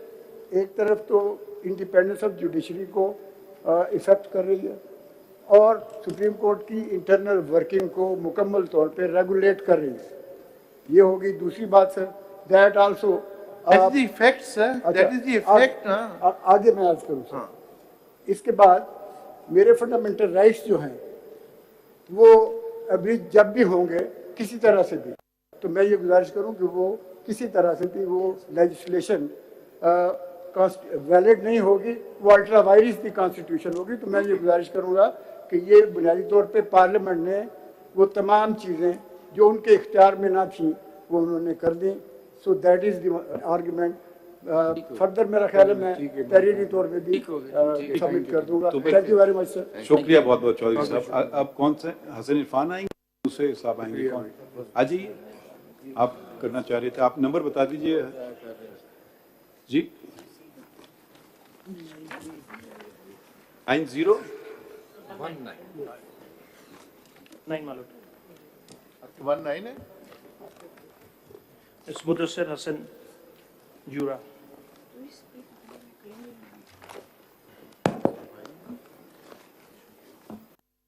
[SPEAKER 1] एक तरफ तो इंडिपेंडेंस ऑफ जुडिशरी को इफेक्ट कर रही है और सुप्रीम कोर्ट की इंटरनल वर्किंग को मुकम्मल तौर पे रेगुलेट कर रही है. ये होगी. दूसरी बात sir, that also
[SPEAKER 3] That is the effect, sir. That is the effect.
[SPEAKER 1] आगे मैं आज करूँ सर. इसके बाद मेरे फंडामेंटल राइट्स जो हैं वो अभी जब भी होंगे किसी तरह से भी, तो मैं ये गुजारिश करूं कि वो किसी तरह से भी वो लेजिस्लेशन वैलिड नहीं होगी, वो अल्ट्रा वायरिस की कॉन्स्टिट्यूशन होगी. तो मैं ये गुजारिश करूंगा कि ये बुनियादी तौर पे पार्लियामेंट ने वो तमाम चीज़ें जो उनके इख्तियार में ना थी वो उन्होंने कर दी. So that is the argument. Further मेरा ख्याल है मैं तहरीरी तौर पे भी सबमिट कर दूंगा. Thank you very much sir.
[SPEAKER 2] शुक्रिया बहुत बहुत चौधरी साहब. अब कौन से हसन इरफान आएंगे, दूसरे साहब आएंगे, कौन आ जाइए. आप करना चाह रहे थे, आप नंबर बता दीजिए जी. 90
[SPEAKER 3] 19 है.
[SPEAKER 10] It's Mudassir Hassan Jura.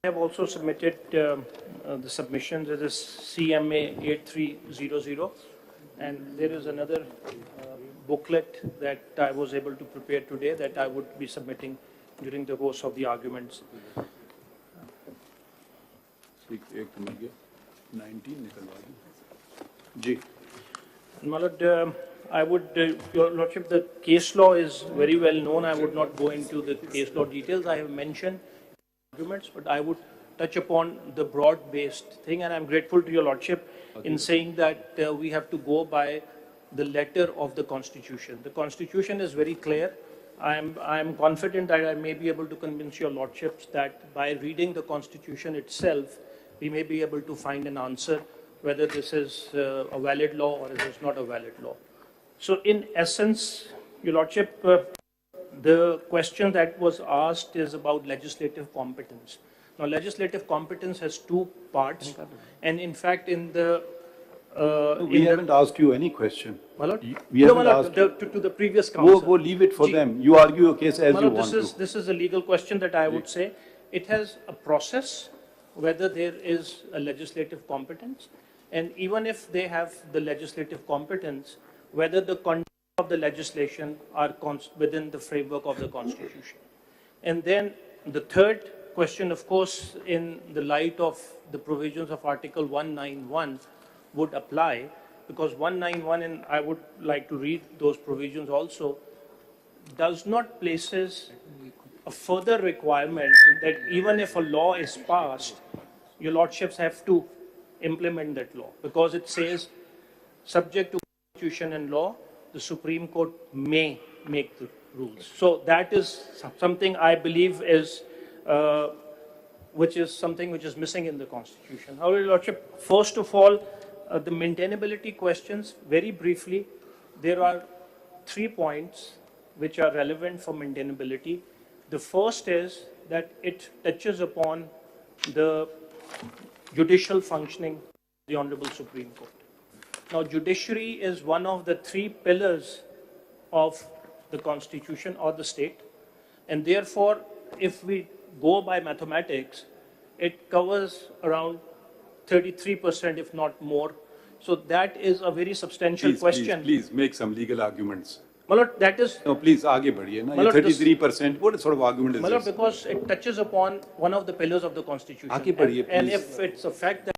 [SPEAKER 10] I have also submitted the submissions. It is CMA 8300, and there is another booklet that I was able to prepare today that I would be submitting during the course of the arguments.
[SPEAKER 2] एक तो मिल गया, 19 निकलवा दी जी.
[SPEAKER 10] My Lord, I would, Your Lordship, the case law is very well known. I would not go into the case law details. I have mentioned arguments, but I would touch upon the broad-based thing, and I'm grateful to Your Lordship in saying that we have to go by the letter of the Constitution. The Constitution is very clear. I am confident that I may be able to convince Your Lordships that by reading the Constitution itself, we may be able to find an answer whether this is a valid law or it is not a valid law. So in essence, Your Lordship, the question that was asked is about legislative competence. Now, legislative competence has 2 parts, and in fact, in the
[SPEAKER 2] We haven't asked you any question.
[SPEAKER 10] My Lord?
[SPEAKER 2] We
[SPEAKER 10] No,
[SPEAKER 2] haven't
[SPEAKER 10] my Lord,
[SPEAKER 2] asked.
[SPEAKER 10] to the previous counsel.
[SPEAKER 2] Go leave it for
[SPEAKER 10] Ji.
[SPEAKER 2] them. You argue your case as
[SPEAKER 10] My
[SPEAKER 2] you
[SPEAKER 10] Lord,
[SPEAKER 2] want to.
[SPEAKER 10] this is a legal question that I would say. It has a process, whether there is a legislative competence. And even if they have the legislative competence, whether the content of the legislation are within the framework of the Constitution. And then the third question, of course, in the light of the provisions of Article 191 would apply, because 191, and I would like to read those provisions also, does not places a further requirement that even if a law is passed, your lordships have to implement that law, because it says, subject to Constitution and law, the Supreme Court may make the rules. So that is something I believe is, which is something which is missing in the Constitution. However, Your Lordship, first of all, the maintainability questions, very briefly, there are 3 points which are relevant for maintainability. The first is that it touches upon the judicial functioning of the Honorable Supreme Court. Now, judiciary is one of the 3 pillars of the Constitution or the state, and therefore, if we go by mathematics, it covers around 33%, if not more. So that is a very substantial question.
[SPEAKER 2] Please make some legal arguments.
[SPEAKER 10] Malot, that is.
[SPEAKER 2] No, please, आगे बढ़िए ना.
[SPEAKER 10] Malot,
[SPEAKER 2] 33%. What sort of argument is
[SPEAKER 10] Malot,
[SPEAKER 2] this?
[SPEAKER 10] because it touches upon one of the pillars of the Constitution.
[SPEAKER 2] आगे बढ़िए,
[SPEAKER 10] And
[SPEAKER 2] please.
[SPEAKER 10] if it's a fact that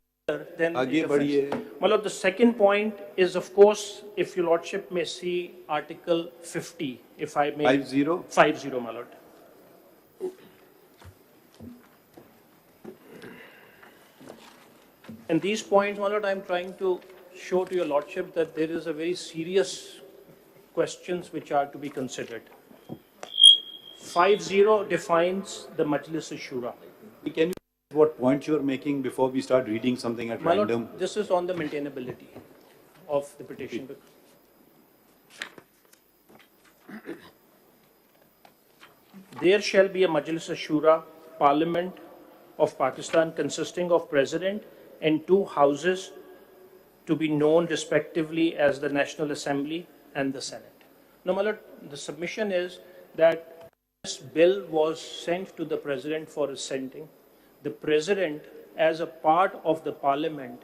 [SPEAKER 10] then
[SPEAKER 2] आगे
[SPEAKER 10] it affects.
[SPEAKER 2] बढ़िए.
[SPEAKER 10] Malot, the second point is, of course, if your lordship may see Article 50, if I may.
[SPEAKER 2] 50?
[SPEAKER 10] 50, Malot. And these points, Malot, I'm trying to show to your lordship that there is a very serious questions which are to be considered. 50 defines the Majlis Shura.
[SPEAKER 2] Can you what point you are making before we start reading something at
[SPEAKER 10] My lord,
[SPEAKER 2] random?
[SPEAKER 10] this is on the maintainability of the petition. There shall be a Majlis Shura, Parliament of Pakistan consisting of President and 2 houses to be known respectively as the National Assembly and the Senate. Now, my lord, the submission is that this bill was sent to the President for assenting. The President, as a part of the Parliament,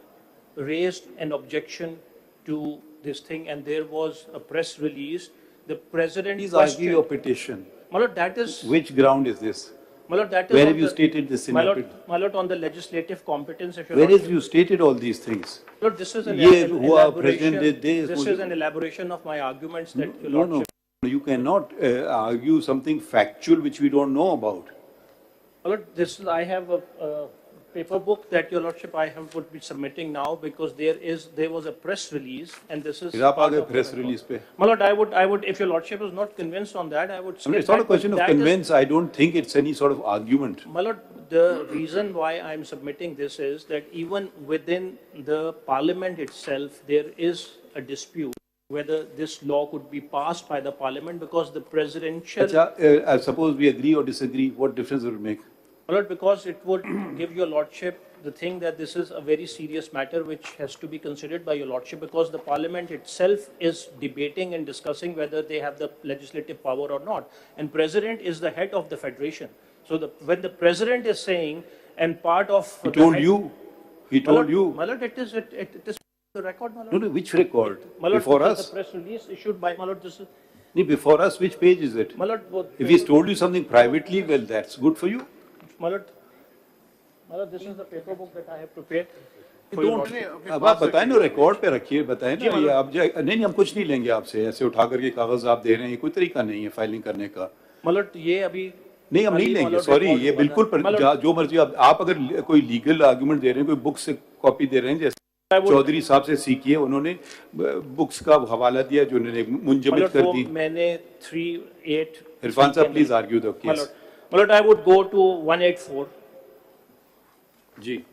[SPEAKER 10] raised an objection to this thing, and there was a press release. The President
[SPEAKER 2] Please argue your petition.
[SPEAKER 10] My lord, that is.
[SPEAKER 2] Which ground is this?
[SPEAKER 10] My lord, that is.
[SPEAKER 2] Where
[SPEAKER 10] on
[SPEAKER 2] have you
[SPEAKER 10] the-
[SPEAKER 2] stated this in
[SPEAKER 10] My
[SPEAKER 2] your
[SPEAKER 10] lord,
[SPEAKER 2] petition?
[SPEAKER 10] my lord, on the legislative competence. If your
[SPEAKER 2] Where have
[SPEAKER 10] lordship-
[SPEAKER 2] you stated all these things?
[SPEAKER 10] Lord, this is an
[SPEAKER 2] ये हुआ
[SPEAKER 10] elaboration.
[SPEAKER 2] present day-
[SPEAKER 10] This is an elaboration of my arguments that your
[SPEAKER 2] No,
[SPEAKER 10] lordship.
[SPEAKER 2] no. You cannot argue something factual which we don't know about.
[SPEAKER 10] My lord, this is, I have a paper book that your lordship I have would be submitting now, because there was a press release, and this is.
[SPEAKER 2] फिर आप आ
[SPEAKER 10] part
[SPEAKER 2] गए
[SPEAKER 10] of the
[SPEAKER 2] press
[SPEAKER 10] record.
[SPEAKER 2] release पे.
[SPEAKER 10] My lord, I would, if your lordship is not convinced on that, I would.
[SPEAKER 2] I mean, it's
[SPEAKER 10] say
[SPEAKER 2] not a
[SPEAKER 10] that,
[SPEAKER 2] question
[SPEAKER 10] but
[SPEAKER 2] of
[SPEAKER 10] that is-
[SPEAKER 2] convince. I don't think it's any sort of argument.
[SPEAKER 10] My lord, the reason why I'm submitting this is that even within the parliament itself, there is a dispute whether this law could be passed by the parliament, because the presidential.
[SPEAKER 2] अच्छा, suppose we agree or disagree, what difference will it make?
[SPEAKER 10] My lord, because it would give your lordship the thing that this is a very serious matter which has to be considered by your lordship, because the parliament itself is debating and discussing whether they have the legislative power or not. And president is the head of the federation. So when the president is saying, and part of.
[SPEAKER 2] He told you. He told you.
[SPEAKER 10] My lord, it is the record, my lord.
[SPEAKER 2] No, no, which record?
[SPEAKER 10] My lord,
[SPEAKER 2] Before
[SPEAKER 10] this
[SPEAKER 2] us?
[SPEAKER 10] is the press release issued by, my lord, this is,
[SPEAKER 2] No, before us, which page is it?
[SPEAKER 10] my lord, both.
[SPEAKER 2] If he's told you something privately, well, that's good for you.
[SPEAKER 10] My lord, this is the paper book that I have prepared. for your
[SPEAKER 2] Don't,
[SPEAKER 10] lordship.
[SPEAKER 2] अब आप बताएं ना, record पे रखिए, बताएं ना, ये आप नहीं हम कुछ नहीं लेंगे आपसे, ऐसे उठा करके कागज आप दे रहे हैं, ये कोई तरीका नहीं है फाइलिंग करने का.
[SPEAKER 10] My lord, ये अभी.
[SPEAKER 2] नहीं, हम नहीं
[SPEAKER 10] अभी, my
[SPEAKER 2] लेंगे,
[SPEAKER 10] lord,
[SPEAKER 2] सॉरी,
[SPEAKER 10] record
[SPEAKER 2] ये
[SPEAKER 10] हुआ
[SPEAKER 2] बिल्कुल
[SPEAKER 10] था। My lord,
[SPEAKER 2] जो मर्जी आप अगर कोई लीगल आर्गुमेंट दे रहे हैं, कोई बुक से कॉपी दे रहे हैं, जैसे
[SPEAKER 10] I would-
[SPEAKER 2] चौधरी साहब से सीखिए, उन्होंने बुक्स का हवाला दिया जो उन्होंने
[SPEAKER 10] my
[SPEAKER 2] मुंजमद
[SPEAKER 10] lord,
[SPEAKER 2] कर
[SPEAKER 10] वो
[SPEAKER 2] दी.
[SPEAKER 10] मैंने 3-8.
[SPEAKER 2] इरफान साहब, please argue the
[SPEAKER 10] My
[SPEAKER 2] case.
[SPEAKER 10] lord, my lord, I would go to 184.
[SPEAKER 2] जी.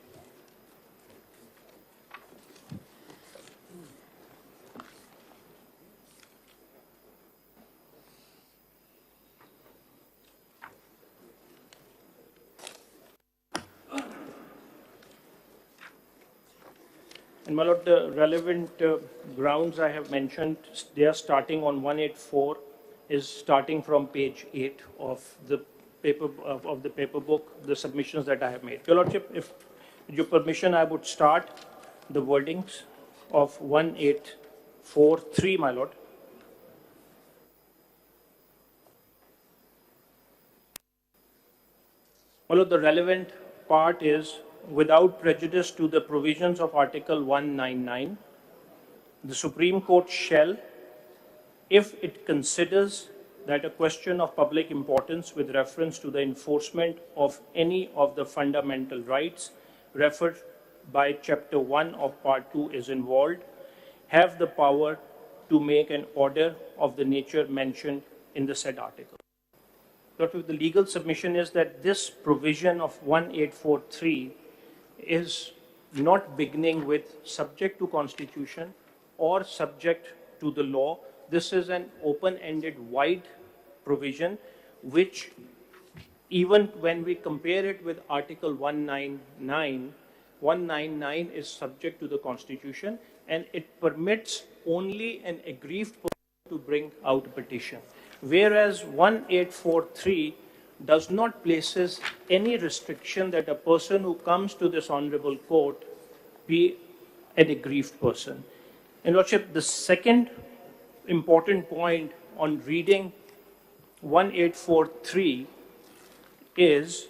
[SPEAKER 10] And my lord, the relevant grounds I have mentioned, they are starting on 184, is starting from page 8 of the paper book, the submissions that I have made. Your lordship, if with your permission, I would start the wordings of 1843, my lord. My lord, the relevant part is, without prejudice to the provisions of Article 199, the Supreme Court shall, if it considers that a question of public importance with reference to the enforcement of any of the fundamental rights referred by Chapter 1 of Part 2 is involved, have the power to make an order of the nature mentioned in the said article. Doctor, the legal submission is that this provision of 1843 is not beginning with subject to Constitution or subject to the law. This is an open-ended, wide provision, which even when we compare it with Article 199, 199 is subject to the Constitution, and it permits only an aggrieved person to bring out a petition. Whereas 1843 does not places any restriction that a person who comes to this honorable court be an aggrieved person. And Lordship, the second important point on reading 1843 is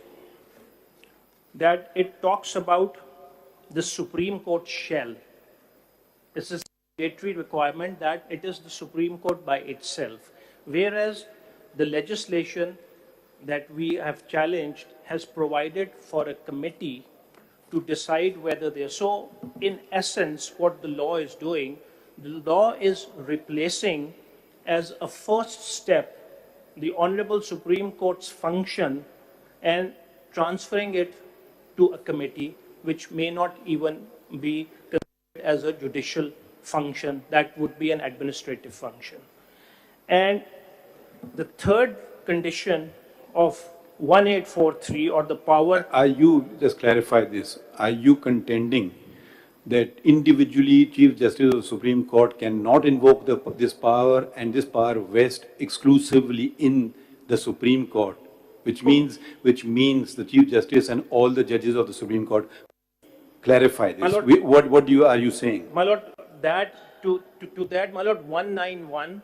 [SPEAKER 10] that it talks about the Supreme Court shall. This is a mandatory requirement that it is the Supreme Court by itself. Whereas the legislation that we have challenged has provided for a committee to decide whether they're so. In essence, what the law is doing, the law is replacing as a first step the Honorable Supreme Court's function and transferring it to a committee which may not even be considered as a judicial function. That would be an administrative function. And the third condition of 1843, or the power...
[SPEAKER 2] Are you, just clarify this, are you contending that individually Chief Justice of the Supreme Court cannot invoke this power, and this power vests exclusively in the Supreme Court, which means the Chief Justice and all the judges of the Supreme Court? Clarify this.
[SPEAKER 10] Lord,
[SPEAKER 2] What are you saying?
[SPEAKER 10] My Lord, that to that, my Lord, 191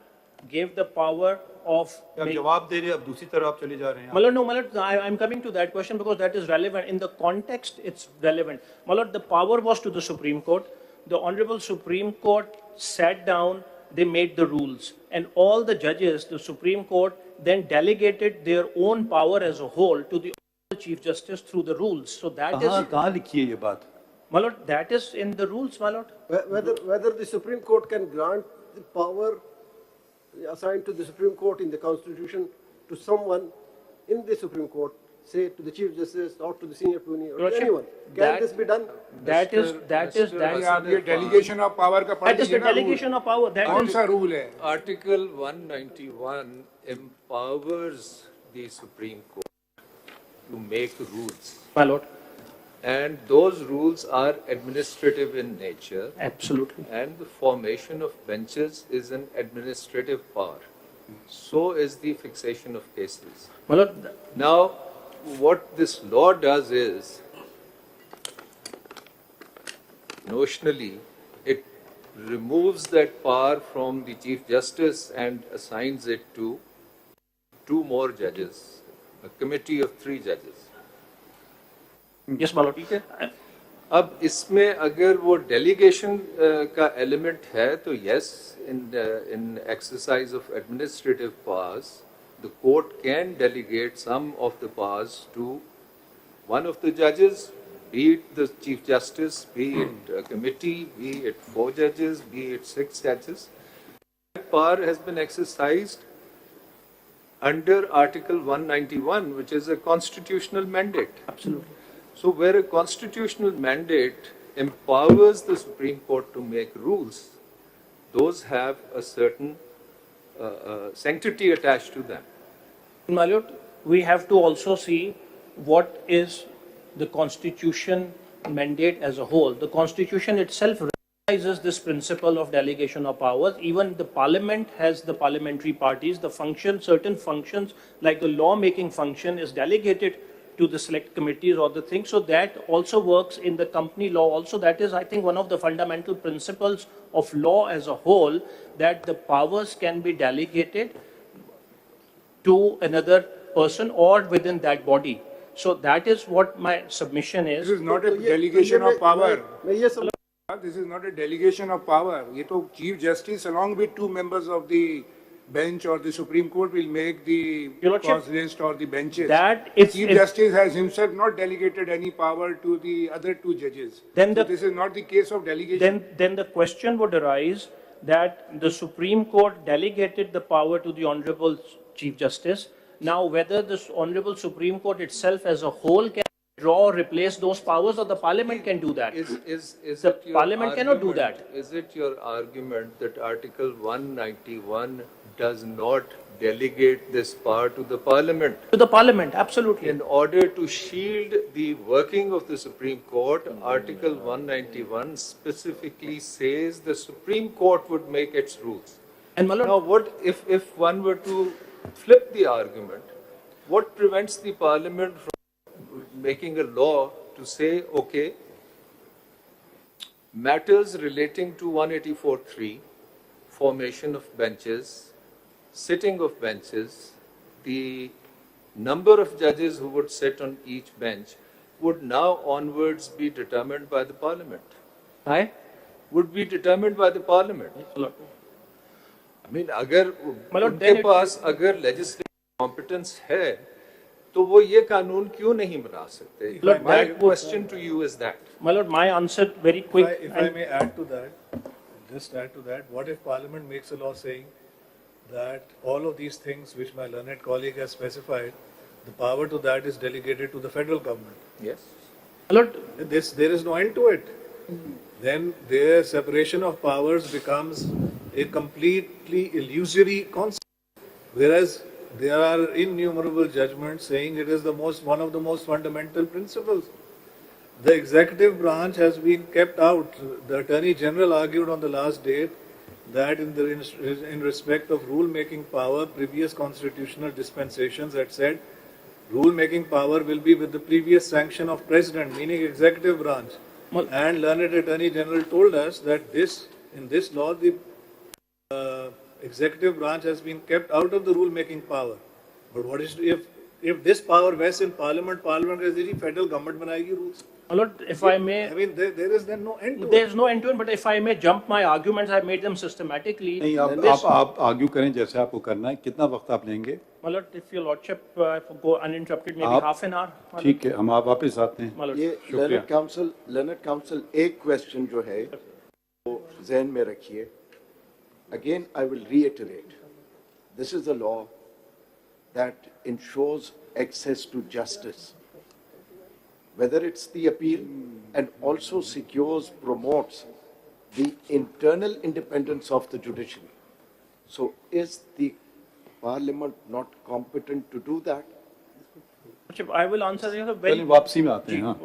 [SPEAKER 10] gave the power of...
[SPEAKER 2] आप जवाब दे रहे हैं, अब दूसरी तरफ आप चले जा रहे हैं.
[SPEAKER 10] My Lord, no, my Lord, I'm coming to that question because that is relevant. In the context, it's relevant. My Lord, the power was to the Supreme Court. The Honorable Supreme Court sat down, they made the rules. And all the judges, the Supreme Court, then delegated their own power as a whole to the Chief Justice through the rules. So that is...
[SPEAKER 2] कहाँ लिखी है ये बात?
[SPEAKER 10] My Lord, that is in the rules, my Lord.
[SPEAKER 9] Whether the Supreme Court can grant the power assigned to the Supreme Court in the Constitution to someone in the Supreme Court, say to the Chief Justice or to the senior attorney or to anyone. Can this be done?
[SPEAKER 10] That is
[SPEAKER 8] delegation of power का
[SPEAKER 10] that is the delegation of power. That
[SPEAKER 8] कौन
[SPEAKER 10] is
[SPEAKER 8] सा rule है?
[SPEAKER 7] Article 191 empowers the Supreme Court to make rules.
[SPEAKER 10] my Lord.
[SPEAKER 7] And those rules are administrative in nature.
[SPEAKER 10] Absolutely.
[SPEAKER 7] And the formation of benches is an administrative power. So is the fixation of cases.
[SPEAKER 10] My Lord,
[SPEAKER 7] Now, what this law does is, notionally, it removes that power from the Chief Justice and assigns it to 2 more judges, a committee of 3 judges.
[SPEAKER 10] yes, my Lord.
[SPEAKER 7] अब इसमें अगर वो delegation का element है तो yes in exercise of administrative powers the court can delegate some of the powers to one of the जजेस, be it the Chief Justice, be it a committee, be it 4 judges, be it 6 judges. That power has been exercised under Article 191, which is a constitutional mandate.
[SPEAKER 10] Absolutely.
[SPEAKER 7] So where a constitutional mandate empowers the Supreme Court to make rules, those have a certain sanctity attached to them.
[SPEAKER 10] My Lord, we have to also see what is the Constitution mandate as a whole. The Constitution itself recognizes this principle of delegation of powers. Even the Parliament has the parliamentary parties. The function, certain functions like the law-making function is delegated to the select committees or the thing. So that also works in the company law also. That is, I think, one of the fundamental principles of law as a whole, that the powers can be delegated to another person or within that body. So that is what my submission is.
[SPEAKER 8] This is not a
[SPEAKER 9] तो ये-
[SPEAKER 8] delegation
[SPEAKER 9] तो ये
[SPEAKER 8] of power.
[SPEAKER 9] मैं ये समझ
[SPEAKER 8] This is not a delegation of power. ये तो Chief Justice along with two members of the bench or the Supreme Court will make the
[SPEAKER 10] Your Lordship,
[SPEAKER 8] cause list or the benches.
[SPEAKER 10] that if-
[SPEAKER 8] Chief
[SPEAKER 10] if-
[SPEAKER 8] Justice has himself not delegated any power to the other two judges.
[SPEAKER 10] Then
[SPEAKER 8] So
[SPEAKER 10] the-
[SPEAKER 8] this is not the case of delegation.
[SPEAKER 10] then the question would arise that the Supreme Court delegated the power to the Honorable Chief Justice. Now, whether the Honorable Supreme Court itself as a whole can draw or replace those powers, or the Parliament can do that.
[SPEAKER 7] Is
[SPEAKER 10] The
[SPEAKER 7] it your
[SPEAKER 10] Parliament cannot do
[SPEAKER 7] argument-
[SPEAKER 10] that.
[SPEAKER 7] Is it your argument that Article 191 does not delegate this power to the Parliament?
[SPEAKER 10] To the Parliament, absolutely.
[SPEAKER 7] In order to shield the working of the Supreme Court, Article 191 specifically says the Supreme Court would make its rules.
[SPEAKER 10] And my lord,
[SPEAKER 7] Now, what if one were to flip the argument, what prevents the Parliament from making a law to say, okay, matters relating to 184(3), formation of benches, sitting of benches, the number of judges who would sit on each bench would now onwards be determined by the Parliament.
[SPEAKER 10] Aye?
[SPEAKER 7] Would be determined by the Parliament.
[SPEAKER 10] My lord.
[SPEAKER 7] I mean, अगर
[SPEAKER 10] My lord,
[SPEAKER 7] उनके
[SPEAKER 10] then it-
[SPEAKER 7] पास अगर legislative competence है, तो वो ये कानून क्यों नहीं बना सकते?
[SPEAKER 10] Lord,
[SPEAKER 7] My
[SPEAKER 10] that would-
[SPEAKER 7] question to you is that.
[SPEAKER 10] My lord, my answer very quick.
[SPEAKER 6] If I may add to that, just add to that, what if Parliament makes a law saying that all of these things which my learned colleague has specified, the power to that is delegated to the federal government?
[SPEAKER 7] Yes.
[SPEAKER 10] My lord,
[SPEAKER 6] There is no end to it. Then their separation of powers becomes a completely illusory concept. Whereas there are innumerable judgments saying it is one of the most fundamental principles. The executive branch has been kept out. The Attorney General argued on the last date that in respect of rule-making power, previous constitutional dispensations had said rule-making power will be with the previous sanction of President, meaning executive branch.
[SPEAKER 10] Well-
[SPEAKER 6] And learned Attorney General told us that in this law, the executive branch has been kept out of the rule-making power. But what is if this power vests in Parliament, Parliament is the federal government बनाएगी rules.
[SPEAKER 10] my lord, if I may,
[SPEAKER 6] I mean, there is then no end to
[SPEAKER 10] there
[SPEAKER 6] it.
[SPEAKER 10] is no end to it, but if I may jump my arguments, I made them systematically.
[SPEAKER 2] नहीं, आप argue करें जैसे आपको करना है. कितना वक्त आप लेंगे?
[SPEAKER 10] My lord, if your lordship go uninterrupted, maybe
[SPEAKER 2] आप-
[SPEAKER 10] half an hour. My lord.
[SPEAKER 2] ठीक है, हम आप वापस आते हैं.
[SPEAKER 10] My lord.
[SPEAKER 5] ये लर्नड काउंसिल एक क्वेश्चन जो है वो जहन में रखिए. Again, I will reiterate, this is a law that ensures access to justice, whether it's the appeal, and also secures, promotes the internal independence of the judiciary. So is the Parliament not competent to do that?
[SPEAKER 10] Lordship, I will answer you
[SPEAKER 2] चलिए
[SPEAKER 10] very.
[SPEAKER 2] वापसी में आते हैं. हाँ.